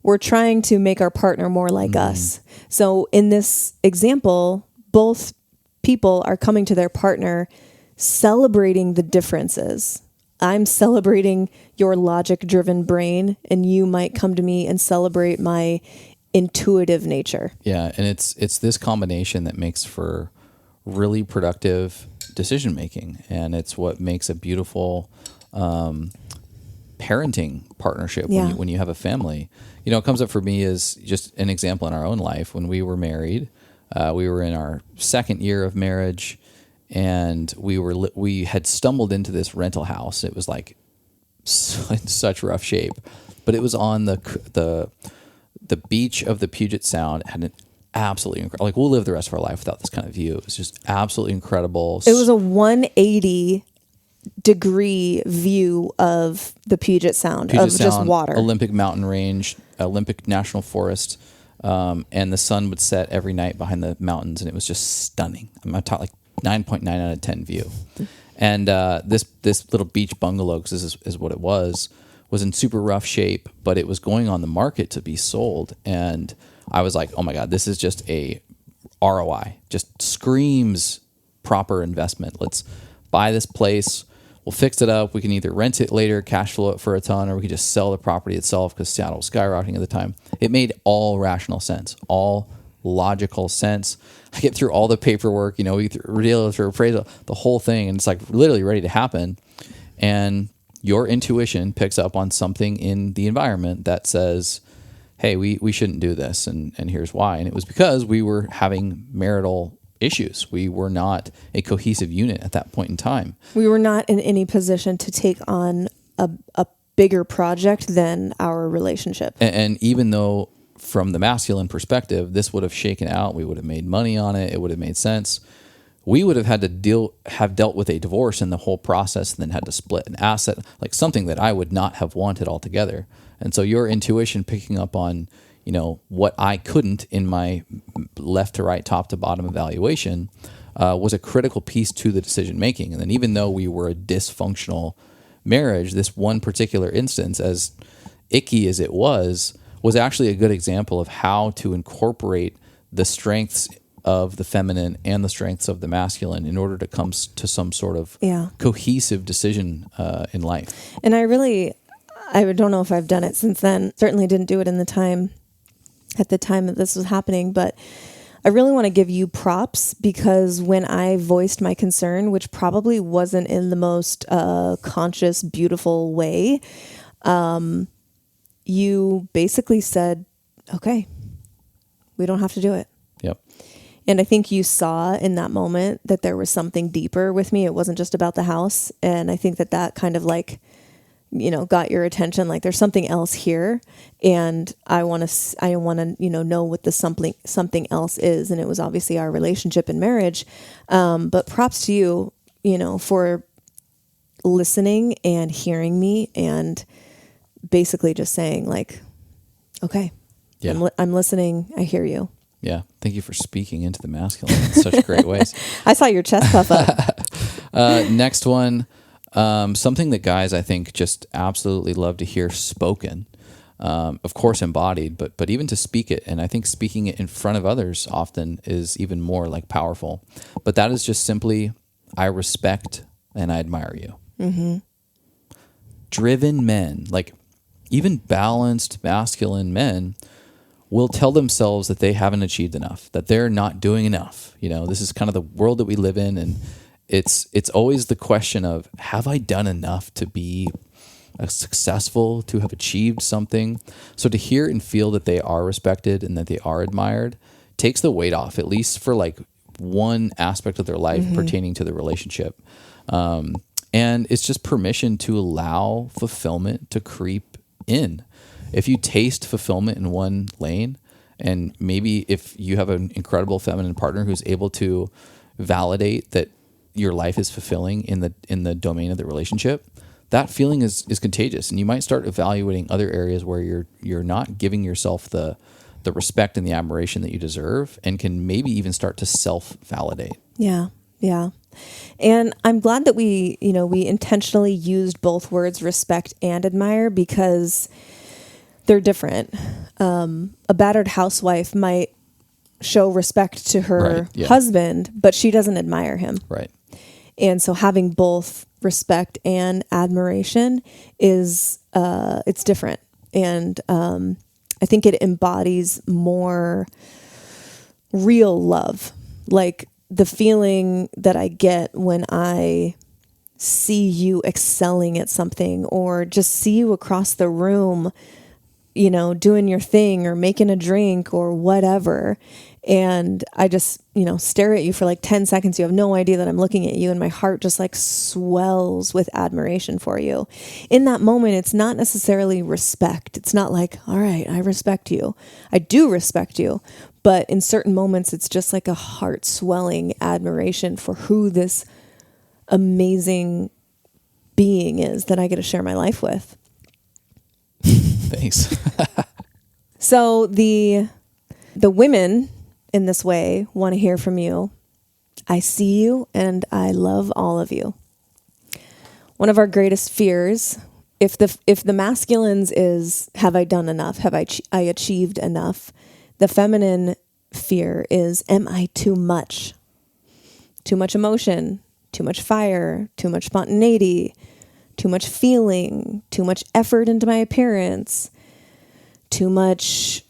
We're trying to make our partner more like us. So in this example, both people are coming to their partner celebrating the differences. I'm celebrating your logic-driven brain, and you might come to me and celebrate my intuitive nature. Yeah, and it's this combination that makes for really productive decision making, and it's what makes a beautiful parenting partnership when you have a family. What comes up for me is just an example in our own life. When we were married, we were in our second year of marriage. And we had stumbled into this rental house. It was in such rough shape, but it was on the beach of the Puget Sound. It had an absolutely incredible. We'll live the rest of our life without this kind of view. It was just absolutely incredible. It was a 180-degree view of the Puget Sound, just water. Olympic mountain range, Olympic National Forest, and the sun would set every night behind the mountains, and it was just stunning. I'm talking 9.9 out of 10 view. And this little beach bungalow, because this is what it was in super rough shape, but it was going on the market to be sold. And I was like, oh my God, this is just a ROI. Just screams proper investment. Let's buy this place. We'll fix it up. We can either rent it later, cash flow it for a ton, or we could just sell the property itself because Seattle was skyrocketing at the time. It made all rational sense, all logical sense. I get through all the paperwork, we deal through appraisal, the whole thing, and it's literally ready to happen. And your intuition picks up on something in the environment that says, hey, we shouldn't do this, and here's why. And it was because we were having marital issues. We were not a cohesive unit at that point in time. We were not in any position to take on a bigger project than our relationship. And even though from the masculine perspective, this would have shaken out, we would have made money on it, it would have made sense, we would have had to have dealt with a divorce in the whole process, and then had to split an asset, something that I would not have wanted altogether. And so your intuition picking up on, what I couldn't in my left to right, top to bottom evaluation, was a critical piece to the decision making. And then even though we were a dysfunctional marriage, this one particular instance, as icky as it was actually a good example of how to incorporate the strengths of the feminine and the strengths of the masculine in order to come to some sort of cohesive decision in life. And I don't know if I've done it since then. Certainly didn't do it at the time that this was happening, but I really want to give you props because when I voiced my concern, which probably wasn't in the most conscious, beautiful way, you basically said, okay, we don't have to do it. Yep. And I think you saw in that moment that there was something deeper with me. It wasn't just about the house. And I think that kind of like, got your attention. Like there's something else here. And I want to, know what the something else is. And it was obviously our relationship and marriage. But props to you, for listening and hearing me and basically just saying like, okay, I'm listening. I hear you. Yeah. Thank you for speaking into the masculine in such great ways. I saw your chest puff up. Next one. Something that guys, I think, just absolutely love to hear spoken. Of course, embodied, but even to speak it. And I think speaking it in front of others often is even more like powerful. But that is just simply, I respect and I admire you. Mm-hmm. Driven men, like even balanced masculine men, will tell themselves that they haven't achieved enough, that they're not doing enough. This is kind of the world that we live in. And it's always the question of, have I done enough to be successful, to have achieved something? So to hear and feel that they are respected and that they are admired takes the weight off, at least for like one aspect of their life pertaining to the relationship. And it's just permission to allow fulfillment to creep in. If you taste fulfillment in one lane, and maybe if you have an incredible feminine partner who's able to validate that your life is fulfilling in the domain of the relationship, that feeling is contagious, and you might start evaluating other areas where you're not giving yourself the respect and the admiration that you deserve, and can maybe even start to self-validate. Yeah. And I'm glad that we intentionally used both words, respect and admire, because they're different. A battered housewife might show respect to her husband, but she doesn't admire him. Right. And so having both respect and admiration is, it's different. And I think it embodies more real love. Like the feeling that I get when I see you excelling at something, or just see you across the room, doing your thing or making a drink or whatever. And I just, stare at you for like 10 seconds. You have no idea that I'm looking at you, and my heart just like swells with admiration for you. In that moment, it's not necessarily respect. It's not like, all right, I respect you. I do respect you. But in certain moments, it's just like a heart swelling admiration for who this amazing being is that I get to share my life with. Thanks. So the women in this way want to hear from you. I see you and I love all of you. One of our greatest fears, if the masculines is, have I done enough? Have I achieved enough? The feminine fear is, am I too much? Too much emotion, too much fire, too much spontaneity, too much feeling, too much effort into my appearance, too much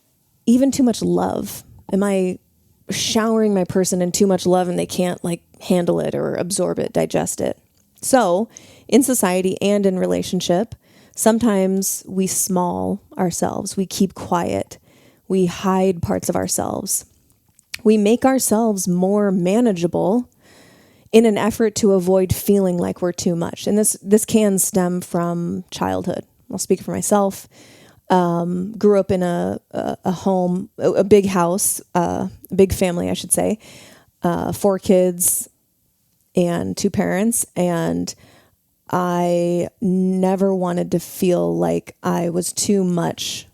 love. Am I showering my person in too much love and they can't like handle it or absorb it, digest it? So in society and in relationship, sometimes we small ourselves. We keep quiet. We hide parts of ourselves. We make ourselves more manageable in an effort to avoid feeling like we're too much. And this can stem from childhood. I'll speak for myself. Grew up in a home, a big house, a big family, I should say, 4 kids and 2 parents. And I never wanted to feel like I was too much.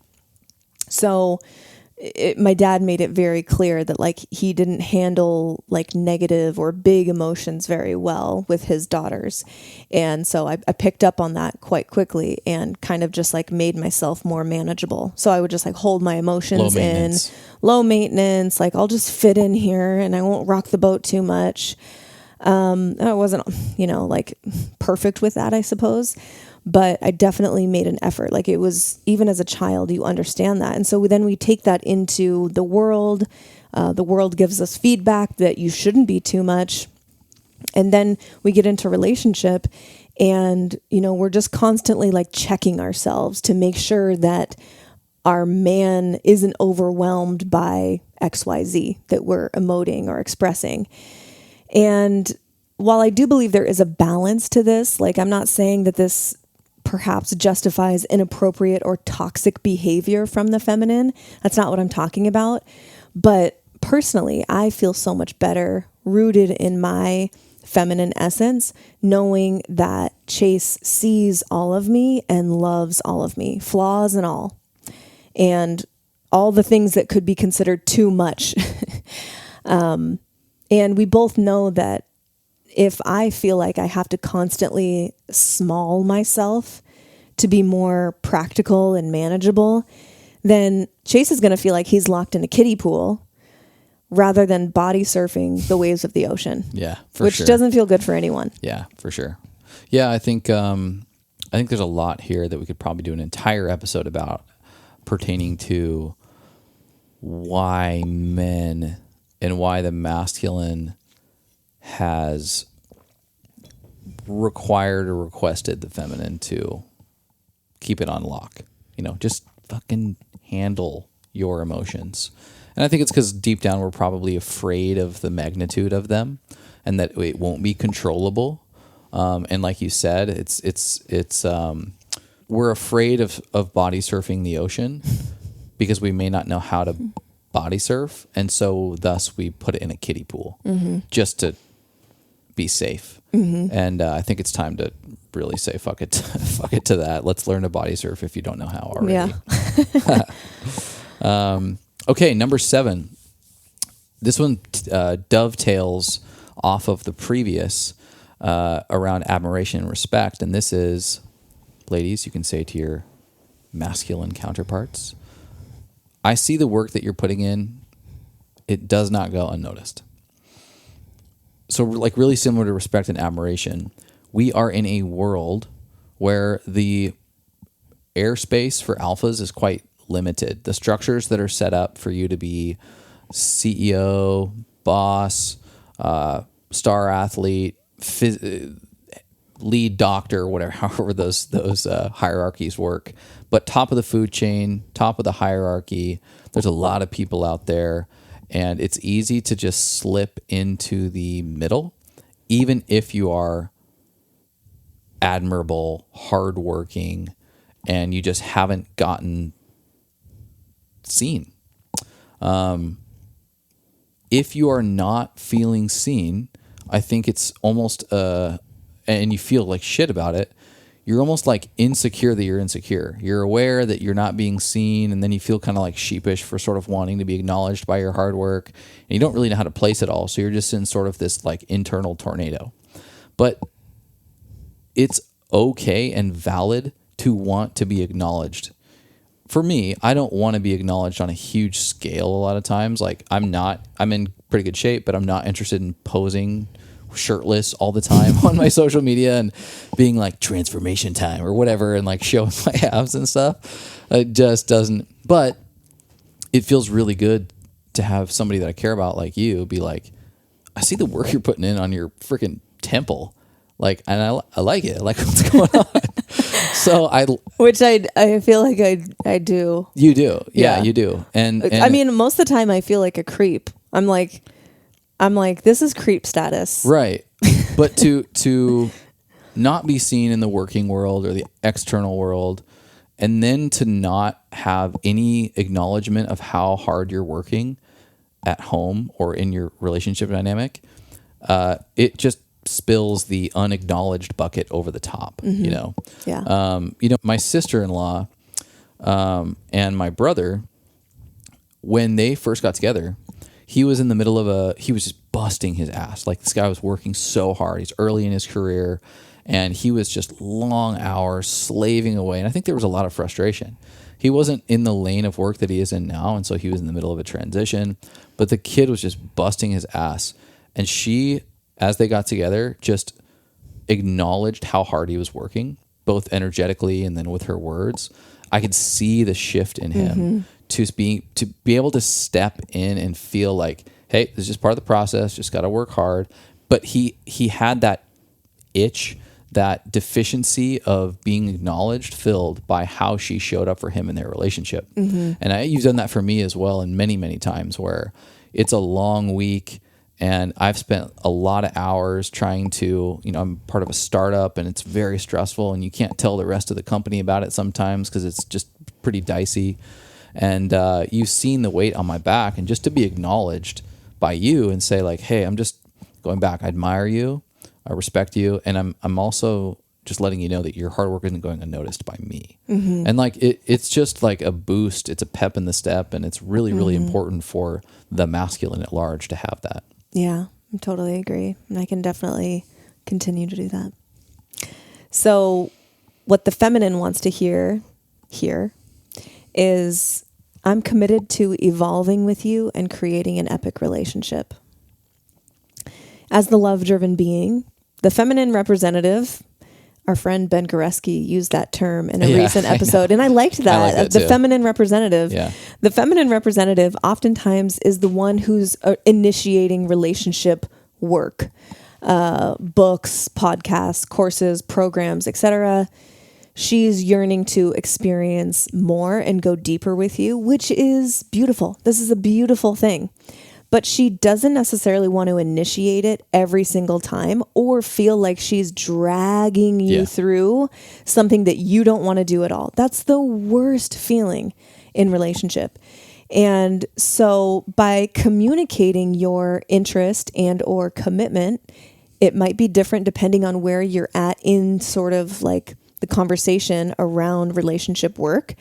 So my dad made it very clear that like he didn't handle like negative or big emotions very well with his daughters. And so I picked up on that quite quickly and kind of just like made myself more manageable. So I would just like hold my emotions in, low maintenance, like I'll just fit in here and I won't rock the boat too much. I wasn't, like perfect with that, I suppose. But I definitely made an effort. Like it was, even as a child, you understand that. And so then we take that into the world. The world gives us feedback that you shouldn't be too much. And then we get into relationship and, we're just constantly like checking ourselves to make sure that our man isn't overwhelmed by XYZ that we're emoting or expressing. And while I do believe there is a balance to this, like I'm not saying that this perhaps justifies inappropriate or toxic behavior from the feminine. That's not what I'm talking about. But personally, I feel so much better rooted in my feminine essence, knowing that Chase sees all of me and loves all of me, flaws and all, and all the things that could be considered too much. And we both know that if I feel like I have to constantly small myself to be more practical and manageable, then Chase is going to feel like he's locked in a kiddie pool rather than body surfing the waves of the ocean. Yeah, for which sure. doesn't feel good for anyone. Yeah, for sure. Yeah, I think there's a lot here that we could probably do an entire episode about pertaining to why men and why the masculine has required or requested the feminine to keep it on lock. Just fucking handle your emotions. And I think it's because deep down we're probably afraid of the magnitude of them and that it won't be controllable. And like you said, it's we're afraid of body surfing the ocean because we may not know how to body surf. And so thus we put it in a kiddie pool just to be safe. And I think it's time to really say fuck it to that. Let's learn to body surf if you don't know how already. Yeah. Okay, number 7. This one dovetails off of the previous around admiration and respect. And this is, ladies, you can say to your masculine counterparts, I see the work that you're putting in. It does not go unnoticed. So like really similar to respect and admiration, we are in a world where the airspace for alphas is quite limited. The structures that are set up for you to be CEO, boss, star athlete, lead doctor, whatever, however those hierarchies work. But top of the food chain, top of the hierarchy, there's a lot of people out there. And it's easy to just slip into the middle, even if you are admirable, hardworking, and you just haven't gotten seen. If you are not feeling seen, I think it's almost, and you feel like shit about it, you're almost like insecure that you're insecure. You're aware that you're not being seen, and then you feel kind of like sheepish for sort of wanting to be acknowledged by your hard work, and you don't really know how to place it all. So you're just in sort of this like internal tornado. But it's okay and valid to want to be acknowledged. For me, I don't want to be acknowledged on a huge scale a lot of times. Like I'm in pretty good shape, but I'm not interested in posing shirtless all the time on my social media and being like transformation time or whatever and like showing my abs and stuff. It just doesn't, but it feels really good to have somebody that I care about like you be like, I see the work you're putting in on your freaking temple. Like, and I like it. I like what's going on. So which I feel like I do. You do. Yeah, you do. And I mean, most of the time I feel like a creep. I'm like, this is creep status. Right. But to not be seen in the working world or the external world, and then to not have any acknowledgement of how hard you're working at home or in your relationship dynamic, it just spills the unacknowledged bucket over the top, you know? Yeah. My sister-in-law and my brother, when they first got together, he was in the middle of he was just busting his ass. Like, this guy was working so hard. He's early in his career, and he was just long hours slaving away. And I think there was a lot of frustration. He wasn't in the lane of work that he is in now, and so he was in the middle of a transition. But the kid was just busting his ass. And she, as they got together, just acknowledged how hard he was working, both energetically and then with her words. I could see the shift in him to be able to step in and feel like, hey, this is just part of the process, just got to work hard. But he had that itch, that deficiency of being acknowledged, filled by how she showed up for him in their relationship. And you've done that for me as well, and many, many times where it's a long week and I've spent a lot of hours trying to, I'm part of a startup and it's very stressful, and you can't tell the rest of the company about it sometimes because it's just pretty dicey. And you've seen the weight on my back, and just to be acknowledged by you and say like, hey, I'm just going back. I admire you. I respect you. And I'm also just letting you know that your hard work isn't going unnoticed by me. And like, it's just like a boost. It's a pep in the step. And it's really, really important for the masculine at large to have that. Yeah, I totally agree. And I can definitely continue to do that. So what the feminine wants to hear here is, I'm committed to evolving with you and creating an epic relationship. As the love-driven being, the feminine representative, our friend Ben Goreski used that term in a recent episode, and I liked that. I like that the too. feminine representative. Yeah. The feminine representative oftentimes is the one who's initiating relationship work, books, podcasts, courses, programs, etc. She's yearning to experience more and go deeper with you, which is beautiful. This is a beautiful thing. But she doesn't necessarily want to initiate it every single time or feel like she's dragging you through something that you don't want to do at all. That's the worst feeling in relationship. And so by communicating your interest and or commitment, it might be different depending on where you're at in sort of like the conversation around relationship work.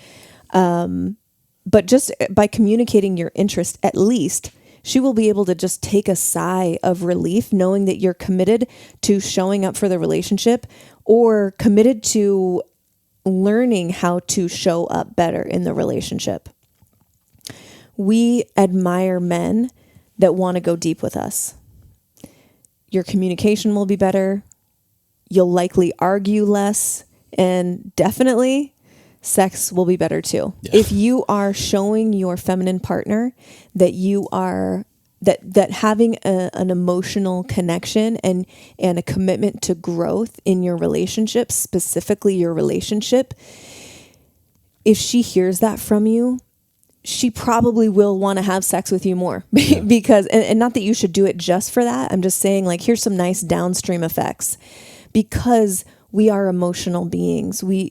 But just by communicating your interest, at least, she will be able to just take a sigh of relief knowing that you're committed to showing up for the relationship or committed to learning how to show up better in the relationship. We admire men that want to go deep with us. Your communication will be better. You'll likely argue less, and definitely sex will be better too. Yeah. If you are showing your feminine partner that you are that having an emotional connection and a commitment to growth in your relationship, specifically your relationship, if she hears that from you, she probably will want to have sex with you more. Because and not that you should do it just for that. I'm just saying, like, here's some nice downstream effects. Because we are emotional beings. We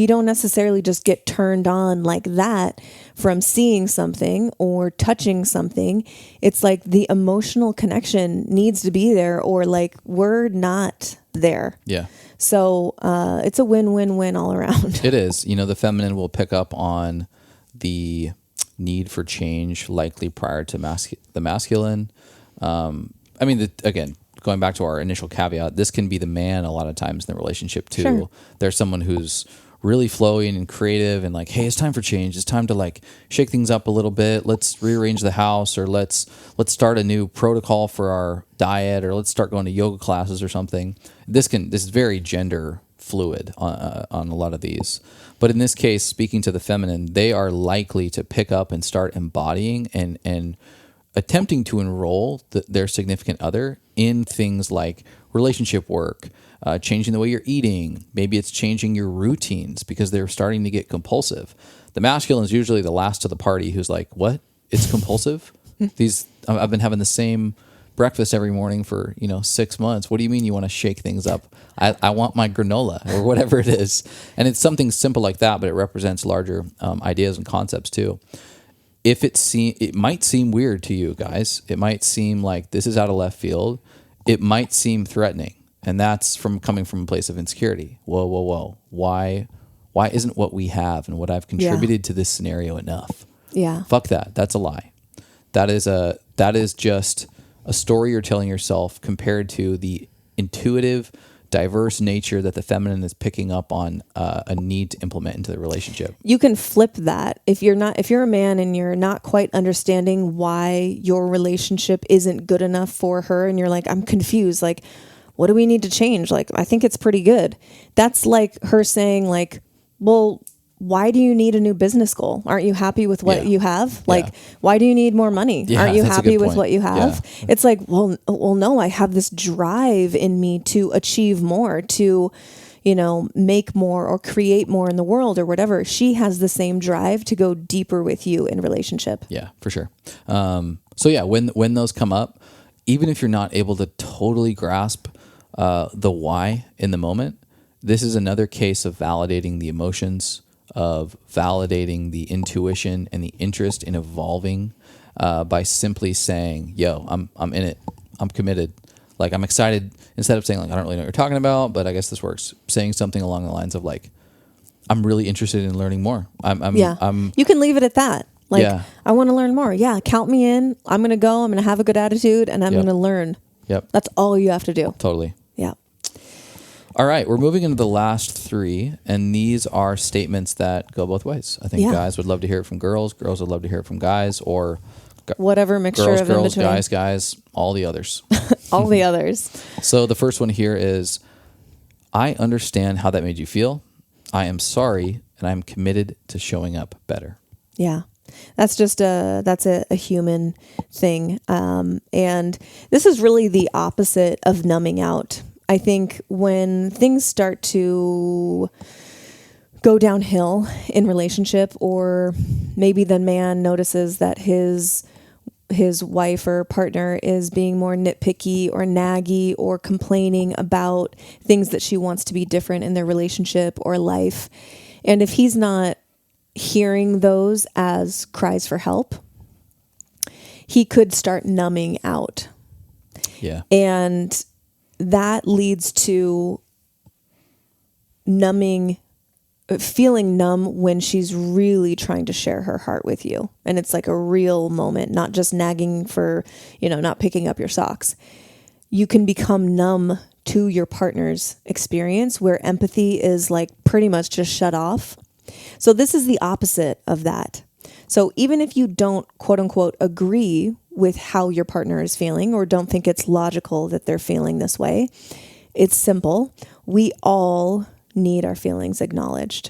don't necessarily just get turned on like that from seeing something or touching something. It's like the emotional connection needs to be there, or like we're not there. Yeah. So it's a win-win-win all around. It is. The feminine will pick up on the need for change likely prior to the masculine. Again, going back to our initial caveat, this can be the man a lot of times in the relationship too. Sure. There's someone who's really flowing and creative and like, hey, it's time for change. It's time to like shake things up a little bit. Let's rearrange the house, or let's start a new protocol for our diet, or let's start going to yoga classes or something. This is very gender fluid on a lot of these. But in this case, speaking to the feminine, they are likely to pick up and start embodying and attempting to enroll their significant other in things like relationship work, changing the way you're eating. Maybe it's changing your routines because they're starting to get compulsive. The masculine is usually the last to the party who's like, what? It's compulsive? I've been having the same breakfast every morning for 6 months. What do you mean you want to shake things up? I want my granola or whatever it is. And it's something simple like that, but it represents larger ideas and concepts too. It might seem weird to you guys. It might seem like this is out of left field. It might seem threatening, and that's coming from a place of insecurity. Whoa. Why isn't what we have and what I've contributed to this scenario enough? Yeah. Fuck that. That's a lie. That is just a story you're telling yourself compared to the intuitive, diverse nature that the feminine is picking up on a need to implement into the relationship. You can flip that. If you're a man and you're not quite understanding why your relationship isn't good enough for her, and you're like, I'm confused, like, what do we need to change? Like, I think it's pretty good. That's like her saying, like, well, why do you need a new business goal? Aren't you happy with what you have? Like, why do you need more money? Aren't you happy with what you have? Yeah. It's like, well, no, I have this drive in me to achieve more, to, make more or create more in the world or whatever. She has the same drive to go deeper with you in relationship. Yeah, for sure. So yeah, when those come up, even if you're not able to totally grasp the why in the moment, this is another case of validating the emotions, of validating the intuition and the interest in evolving by simply saying, yo, I'm in it. I'm committed. Like, I'm excited. Instead of saying, like, I don't really know what you're talking about, but I guess this works. Saying something along the lines of, like, I'm really interested in learning more. You can leave it at that. Like, I want to learn more. Yeah, count me in. I'm going to go. I'm going to have a good attitude, and I'm going to learn. Yep. That's all you have to do. Totally. Yeah. All right, we're moving into the last three, and these are statements that go both ways. I think guys would love to hear it from girls would love to hear it from guys, or whatever mixture girls, of in between. guys, all the others. All the others. So the first one here is, I understand how that made you feel. I am sorry, and I'm committed to showing up better. Yeah. That's just a human thing. And this is really the opposite of numbing out. I think when things start to go downhill in relationship, or maybe the man notices that his wife or partner is being more nitpicky or naggy or complaining about things that she wants to be different in their relationship or life. And if he's not hearing those as cries for help, he could start numbing out. Yeah. And that leads to feeling numb when she's really trying to share her heart with you. And it's like a real moment, not just nagging for, not picking up your socks. You can become numb to your partner's experience, where empathy is like pretty much just shut off. So this is the opposite of that. So even if you don't, quote unquote, agree with how your partner is feeling, or don't think it's logical that they're feeling this way, it's simple. We all need our feelings acknowledged.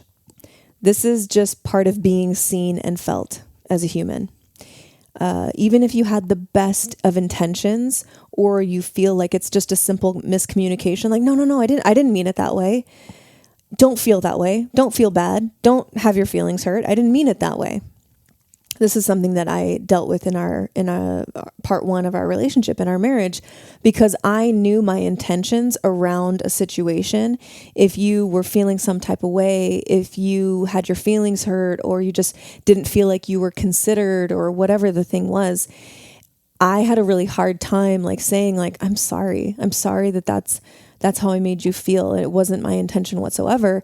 This is just part of being seen and felt as a human. Even if you had the best of intentions, or you feel like it's just a simple miscommunication, like, no, I didn't mean it that way. Don't feel that way. Don't feel bad. Don't have your feelings hurt. I didn't mean it that way. This is something that I dealt with in a part one of our relationship, in our marriage, because I knew my intentions around a situation. If you were feeling some type of way, if you had your feelings hurt, or you just didn't feel like you were considered, or whatever the thing was, I had a really hard time like saying, like, I'm sorry that that's how I made you feel. It wasn't my intention whatsoever.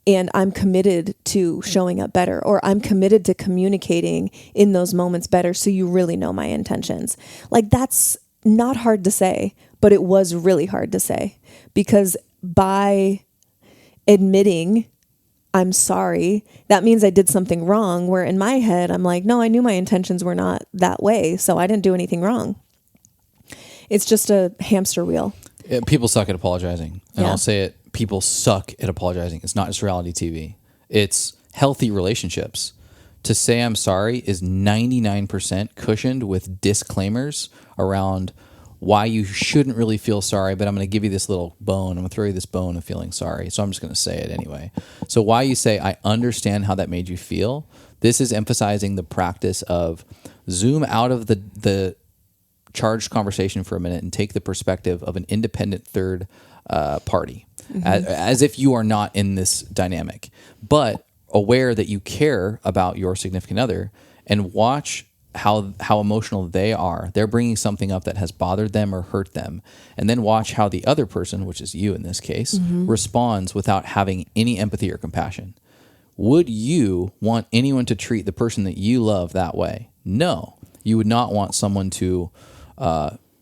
And I'm committed to showing up better, or I'm committed to communicating in those moments better, so you really know my intentions. Like, that's not hard to say, but it was really hard to say, because by admitting I'm sorry, that means I did something wrong, where in my head, I'm like, no, I knew my intentions were not that way, so I didn't do anything wrong. It's just a hamster wheel. People suck at apologizing. And I'll say it. People suck at apologizing. It's not just reality TV. It's healthy relationships. To say I'm sorry is 99% cushioned with disclaimers around why you shouldn't really feel sorry, but I'm going to give you this little bone. I'm going to throw you this bone of feeling sorry. So I'm just going to say it anyway. So why you say, I understand how that made you feel. This is emphasizing the practice of zoom out of the charged conversation for a minute and take the perspective of an independent third party, as if you are not in this dynamic, but aware that you care about your significant other, and watch how emotional they are. They're bringing something up that has bothered them or hurt them, and then watch how the other person, which is you in this case, responds without having any empathy or compassion. Would you want anyone to treat the person that you love that way? No. You would not want someone to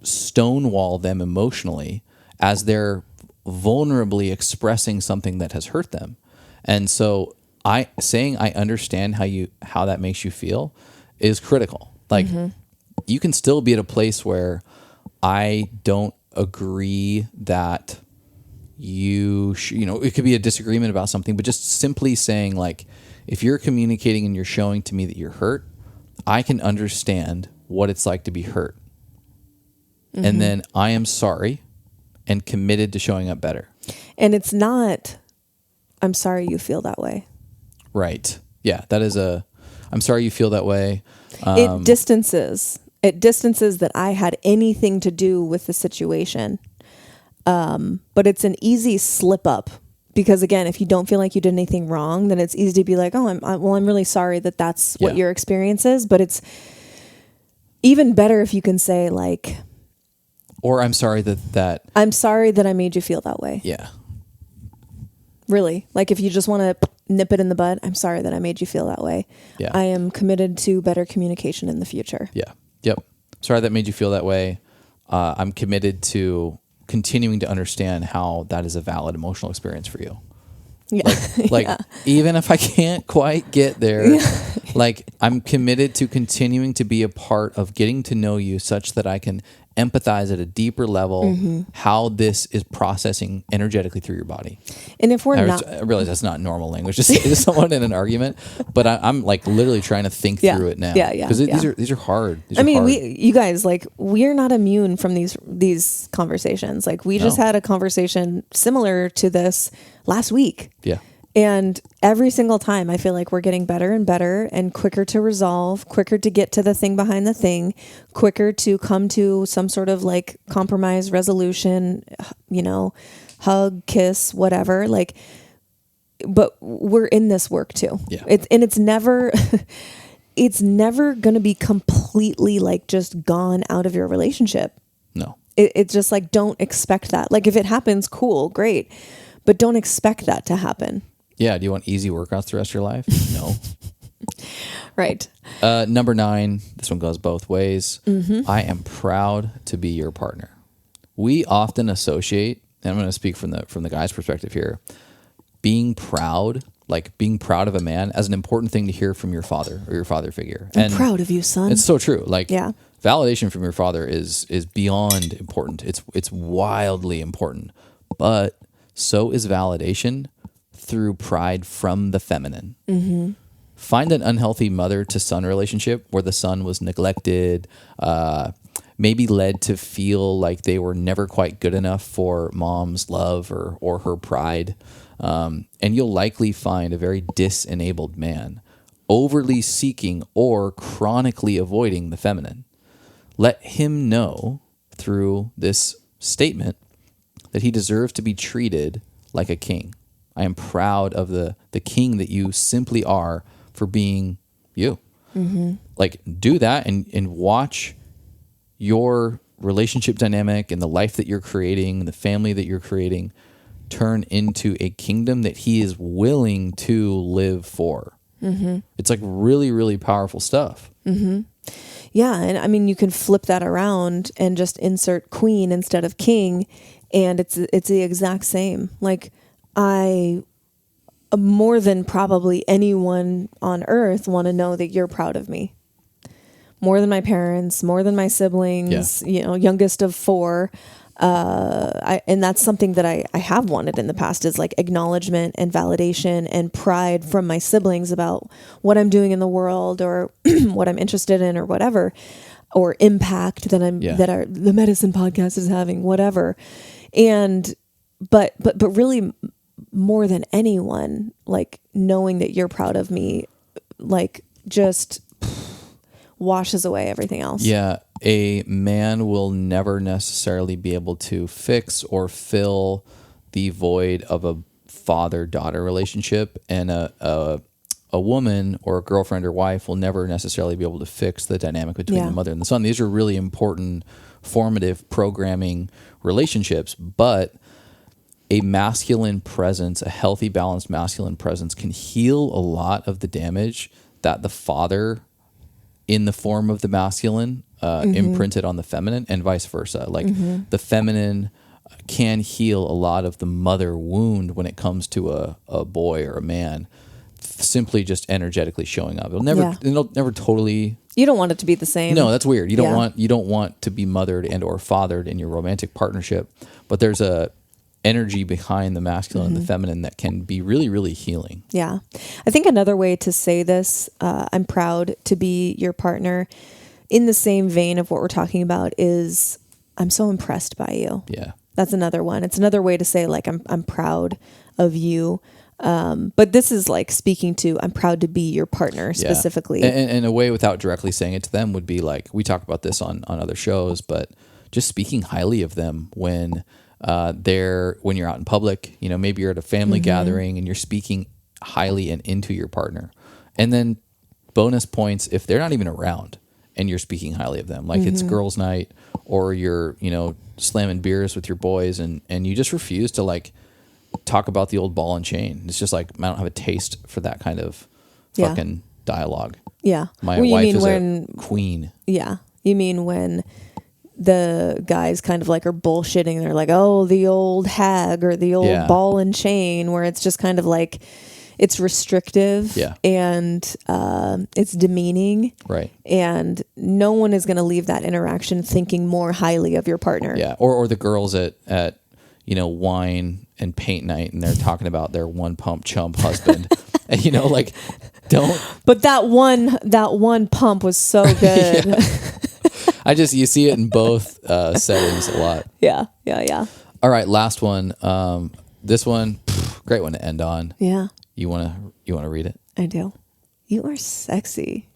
stonewall them emotionally as they're vulnerably expressing something that has hurt them. And so I understand how that makes you feel is critical. Like you can still be at a place where I don't agree that it could be a disagreement about something, but just simply saying, like, if you're communicating and you're showing to me that you're hurt, I can understand what it's like to be hurt. And then I am sorry and committed to showing up better. And it's not, I'm sorry you feel that way. Right. Yeah. That is I'm sorry you feel that way. It distances that I had anything to do with the situation. But it's an easy slip up because, again, if you don't feel like you did anything wrong, then it's easy to be like, oh, I'm really sorry that's what your experience is. But it's even better if you can say, like, or I'm sorry that I'm sorry that I made you feel that way. Yeah. Really. Like, if you just want to nip it in the bud, I'm sorry that I made you feel that way. Yeah. I am committed to better communication in the future. Yeah. Yep. Sorry that made you feel that way. I'm committed to continuing to understand how that is a valid emotional experience for you. Yeah. Like even if I can't quite get there, like I'm committed to continuing to be a part of getting to know you such that I can empathize at a deeper level how this is processing energetically through your body. And if we're I realize that's not normal language to say to someone in an argument, but I'm like literally trying to think through it now. Yeah. Because these are hard. You guys, like, we're not immune from these conversations. Like, we just had a conversation similar to this last week. Yeah. And every single time I feel like we're getting better and better and quicker to resolve, quicker to get to the thing behind the thing, quicker to come to some sort of like compromise resolution, hug, kiss, whatever. Like, but we're in this work too. Yeah. It's never, it's never going to be completely like just gone out of your relationship. No. It's just like, don't expect that. Like, if it happens, cool, great. But don't expect that to happen. Yeah. Do you want easy workouts the rest of your life? No. Right. Number 9, this one goes both ways. I am proud to be your partner. We often associate, and I'm going to speak from the guy's perspective here, being proud of a man as an important thing to hear from your father or your father figure. I'm proud of you, son. It's so true. Like, yeah. Validation from your father is beyond important. It's wildly important. But so is validation through pride from the feminine. Find an unhealthy mother to son relationship where the son was neglected, maybe led to feel like they were never quite good enough for mom's love or her pride. And you'll likely find a very disenabled man, overly seeking or chronically avoiding the feminine. Let him know through this statement that he deserves to be treated like a king. I am proud of the king that you simply are for being you. Like, do that and watch your relationship dynamic and the life that you're creating, the family that you're creating, turn into a kingdom that he is willing to live for. It's like really, really powerful stuff. Yeah. And I mean, you can flip that around and just insert queen instead of king. And it's the exact same. Like, I, more than probably anyone on earth, want to know that you're proud of me. More than my parents, more than my siblings, youngest of 4. And that's something that I have wanted in the past, is like acknowledgement and validation and pride from my siblings about what I'm doing in the world or what I'm interested in or whatever, or impact that the Medicin podcast is having, whatever. And, but really more than anyone, like, knowing that you're proud of me, like, just washes away everything else. Yeah. A man will never necessarily be able to fix or fill the void of a father-daughter relationship, and a woman or a girlfriend or wife will never necessarily be able to fix the dynamic between the mother and the son. These are really important, formative, programming relationships, but a masculine presence, a healthy, balanced masculine presence can heal a lot of the damage that the father in the form of the masculine imprinted on the feminine, and vice versa. Like the feminine can heal a lot of the mother wound when it comes to a boy or a man, simply just energetically showing up. It'll never totally. You don't want it to be the same. No, that's weird. You don't want to be mothered and or fathered in your romantic partnership, but there's a energy behind the masculine and the feminine that can be really, really healing. Yeah. I think another way to say this, I'm proud to be your partner, in the same vein of what we're talking about, is I'm so impressed by you. Yeah. That's another one. It's another way to say, like, I'm proud of you. But this is like speaking to, I'm proud to be your partner specifically. And a way without directly saying it to them would be like, we talk about this on other shows, but just speaking highly of them when you're out in public, maybe you're at a family gathering and you're speaking highly and into your partner. And then bonus points if they're not even around and you're speaking highly of them, like it's girls' night, or you're, slamming beers with your boys and you just refuse to like talk about the old ball and chain. It's just like, I don't have a taste for that kind of fucking dialogue. Yeah. My wife is a queen. Yeah. You mean when the guys kind of like are bullshitting, they're like, oh, the old hag or the old ball and chain, where it's just kind of like, it's restrictive and it's demeaning. Right. And no one is going to leave that interaction thinking more highly of your partner. Yeah. Or the girls at wine and paint night, and they're talking about their one pump chump husband. And, like, don't. But that one pump was so good. You see it in both settings a lot. Yeah. All right, last one. This one, great one to end on. Yeah. You wanna read it? I do. You are sexy.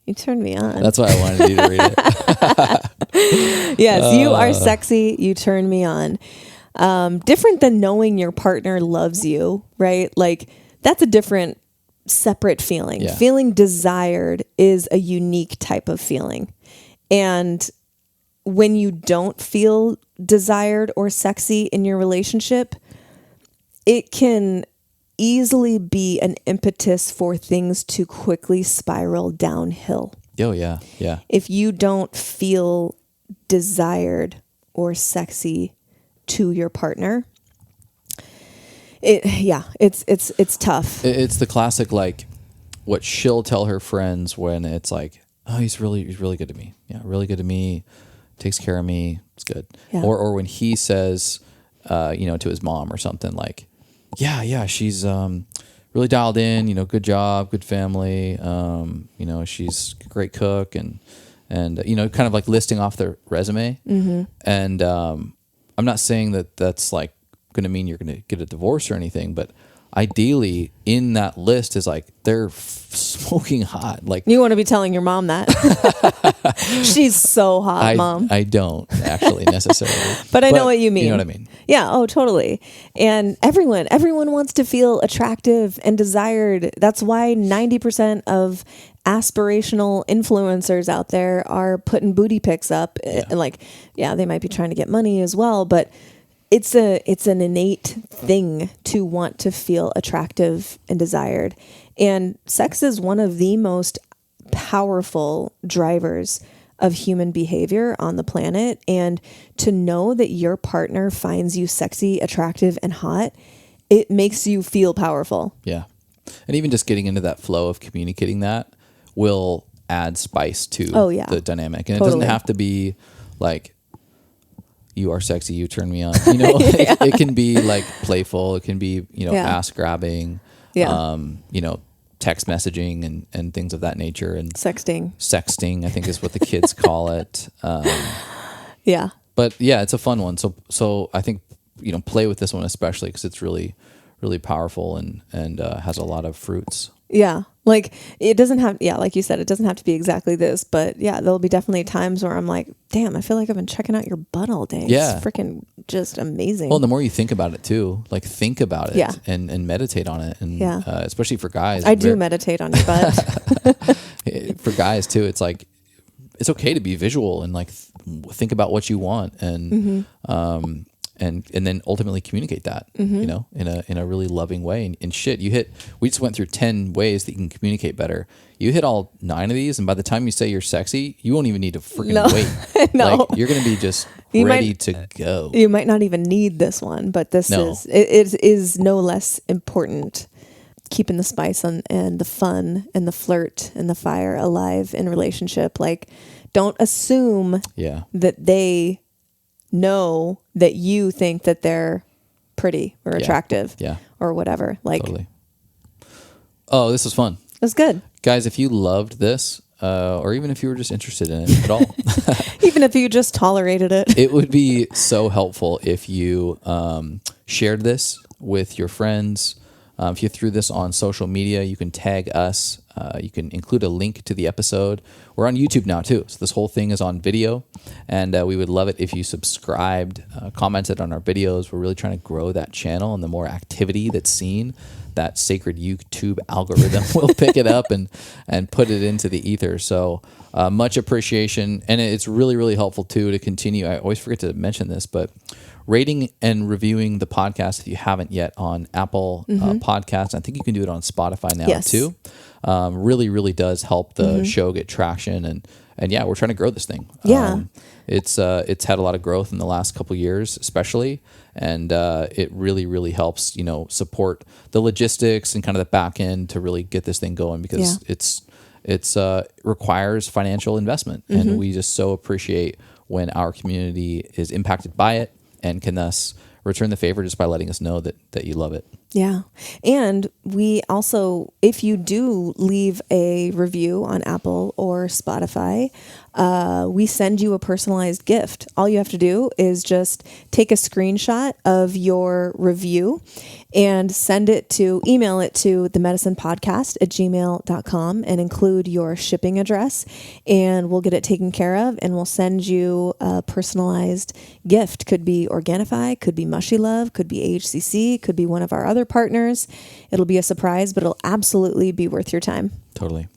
You turned me on. That's why I wanted you to read it. Yes, you are sexy. You turn me on. Different than knowing your partner loves you, right? Like, that's a different, separate feeling. Yeah. Feeling desired is a unique type of feeling. And when you don't feel desired or sexy in your relationship, it can easily be an impetus for things to quickly spiral downhill. Oh, yeah. Yeah. If you don't feel desired or sexy to your partner, it's tough. It's the classic, like, what she'll tell her friends when it's like, oh, he's really good to me. Yeah, really good to me. Takes care of me. It's good. Yeah. Or when he says, to his mom or something like, yeah, she's really dialed in. Good job, good family. She's a great cook, and kind of like listing off their resume. Mm-hmm. And I'm not saying that that's like going to mean you're going to get a divorce or anything, but ideally in that list is like, they're smoking hot. Like, you want to be telling your mom that. She's so hot, Mom. I don't actually necessarily. But I know what you mean. You know what I mean? Yeah. Oh, totally. And everyone wants to feel attractive and desired. That's why 90% of aspirational influencers out there are putting booty pics up. Yeah. And like, they might be trying to get money as well, but it's an innate thing to want to feel attractive and desired. And sex is one of the most powerful drivers of human behavior on the planet. And to know that your partner finds you sexy, attractive, and hot, it makes you feel powerful. Yeah. And even just getting into that flow of communicating that will add spice to the dynamic. And It doesn't have to be like, you are sexy, you turn me on. It can be like playful. It can be, ass grabbing, text messaging and things of that nature. And sexting, I think is what the kids call it. Yeah. But yeah, it's a fun one. So I think, play with this one, especially because it's really, really powerful and has a lot of fruits. Yeah. Like, it doesn't have, like you said, it doesn't have to be exactly this, but there'll be definitely times where I'm like, damn, I feel like I've been checking out your butt all day. Yeah. It's freaking just amazing. Well, the more you think about it too, like think about it and meditate on it. And especially for guys. I do meditate on your butt. For guys too, it's like, it's okay to be visual and like think about what you want. And, and then ultimately communicate that, you know, in a really loving way. And shit, we just went through 10 ways that you can communicate better. You hit all 9 of these, and by the time you say you're sexy, you won't even need to freaking wait. No. Like, you're going to be just ready to go. You might not even need this one, but this is no less important. Keeping the spice and the fun and the flirt and the fire alive in relationship. Like, don't assume that they know that you think that they're pretty or attractive or whatever. Like, totally. Oh, this was fun. It was good. Guys, if you loved this, or even if you were just interested in it at all, even if you just tolerated it, it would be so helpful if you shared this with your friends. If you threw this on social media, you can tag us. You can include a link to the episode. We're on YouTube now too, so this whole thing is on video, and we would love it if you subscribed, commented on our videos. We're really trying to grow that channel, and the more activity that's seen, that sacred YouTube algorithm will pick it up and put it into the ether. So much appreciation, and it's really, really helpful too to continue. I always forget to mention this, but rating and reviewing the podcast if you haven't yet on Apple Podcasts. I think you can do it on Spotify now too. Really, really does help the show get traction, and yeah, we're trying to grow this thing. It's had a lot of growth in the last couple of years, especially, and it really, really helps, you know, support the logistics and kind of the back end to really get this thing going, because it's requires financial investment, and we just so appreciate when our community is impacted by it and can thus return the favor just by letting us know that you love it. Yeah. And we also, if you do leave a review on Apple or Spotify, we send you a personalized gift. All you have to do is just take a screenshot of your review and email it to themedicinepodcast@gmail.com and include your shipping address, and we'll get it taken care of, and we'll send you a personalized gift. Could be Organifi, could be Mushy Love, could be HCC, could be one of our other partners. It'll be a surprise, but it'll absolutely be worth your time. Totally.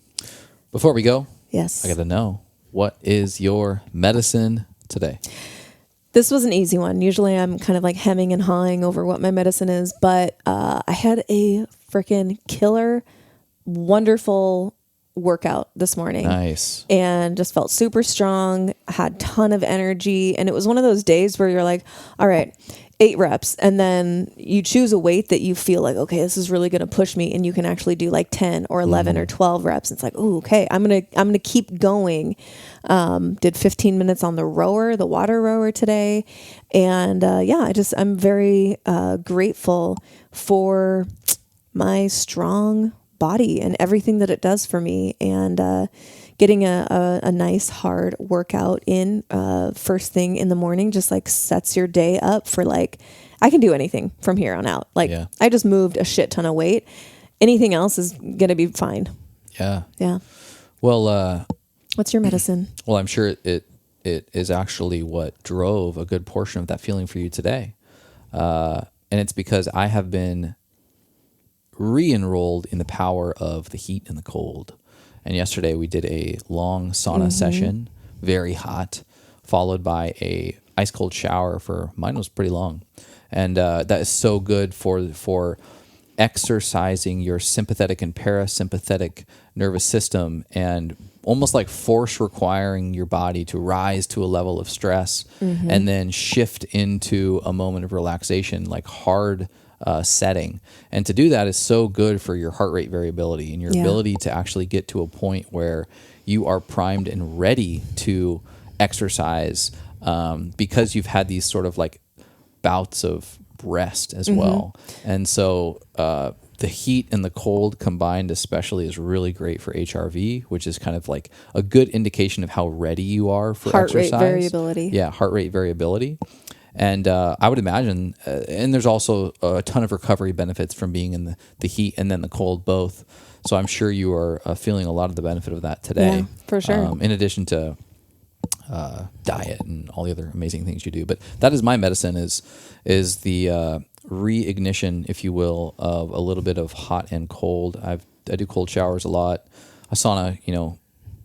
Before we go, yes, I got to know, what is your medicine today? This was an easy one. Usually I'm kind of like hemming and hawing over what my medicine is, but I had a freaking killer, wonderful workout this morning. Nice. And just felt super strong, had a ton of energy. And it was one of those days where you're like, all right, 8 reps. And then you choose a weight that you feel like, okay, this is really going to push me. And you can actually do like 10 or 11 or 12 reps. It's like, oh, okay, I'm going to keep going. Did 15 minutes on the water rower today. And I'm very grateful for my strong body and everything that it does for me, and getting a nice hard workout in first thing in the morning just like sets your day up for like, I can do anything from here on out. Like, I just moved a shit ton of weight. Anything else is gonna be fine. Yeah. Well, what's your medicine? Well, I'm sure it is actually what drove a good portion of that feeling for you today, and it's because I have been re-enrolled in the power of the heat and the cold. And yesterday we did a long sauna session, very hot, followed by a ice cold shower for, mine was pretty long. And that is so good for exercising your sympathetic and parasympathetic nervous system, and almost like force requiring your body to rise to a level of stress and then shift into a moment of relaxation, like hard setting. And to do that is so good for your heart rate variability and your ability to actually get to a point where you are primed and ready to exercise, because you've had these sort of like bouts of rest as well. And so the heat and the cold combined especially is really great for HRV, which is kind of like a good indication of how ready you are for exercise. Heart rate variability. Yeah, heart rate variability. And I would imagine, and there's also a ton of recovery benefits from being in the heat and then the cold both. So I'm sure you are feeling a lot of the benefit of that today. Yeah, for sure. In addition to diet and all the other amazing things you do. But that is my medicine, is the reignition, if you will, of a little bit of hot and cold. I do cold showers a lot. I sauna,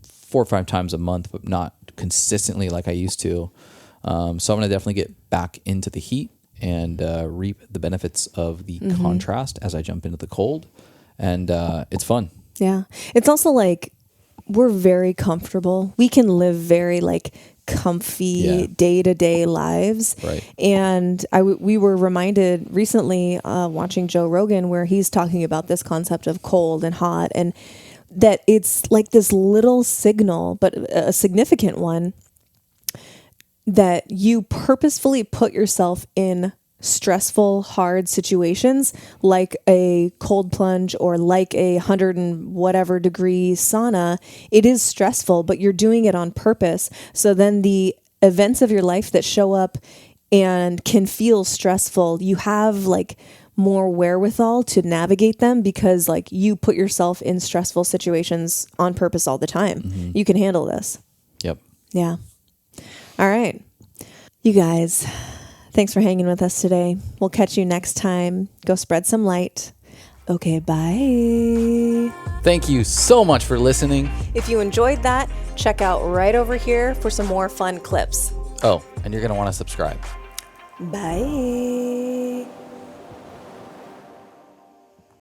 4 or 5 times a month, but not consistently like I used to. So I'm going to definitely get back into the heat and reap the benefits of the contrast as I jump into the cold. And it's fun. Yeah. It's also like we're very comfortable. We can live very like comfy day-to-day lives. Right. And we were reminded recently watching Joe Rogan where he's talking about this concept of cold and hot, and that it's like this little signal, but a significant one, that you purposefully put yourself in stressful, hard situations like a cold plunge or like a 100 and whatever degree sauna. It is stressful, but you're doing it on purpose. So then the events of your life that show up and can feel stressful, you have like more wherewithal to navigate them because like you put yourself in stressful situations on purpose all the time. You can handle this. Yep. Yeah. All right. You guys, thanks for hanging with us today. We'll catch you next time. Go spread some light. Okay, bye. Thank you so much for listening. If you enjoyed that, check out right over here for some more fun clips. Oh, and you're going to want to subscribe. Bye.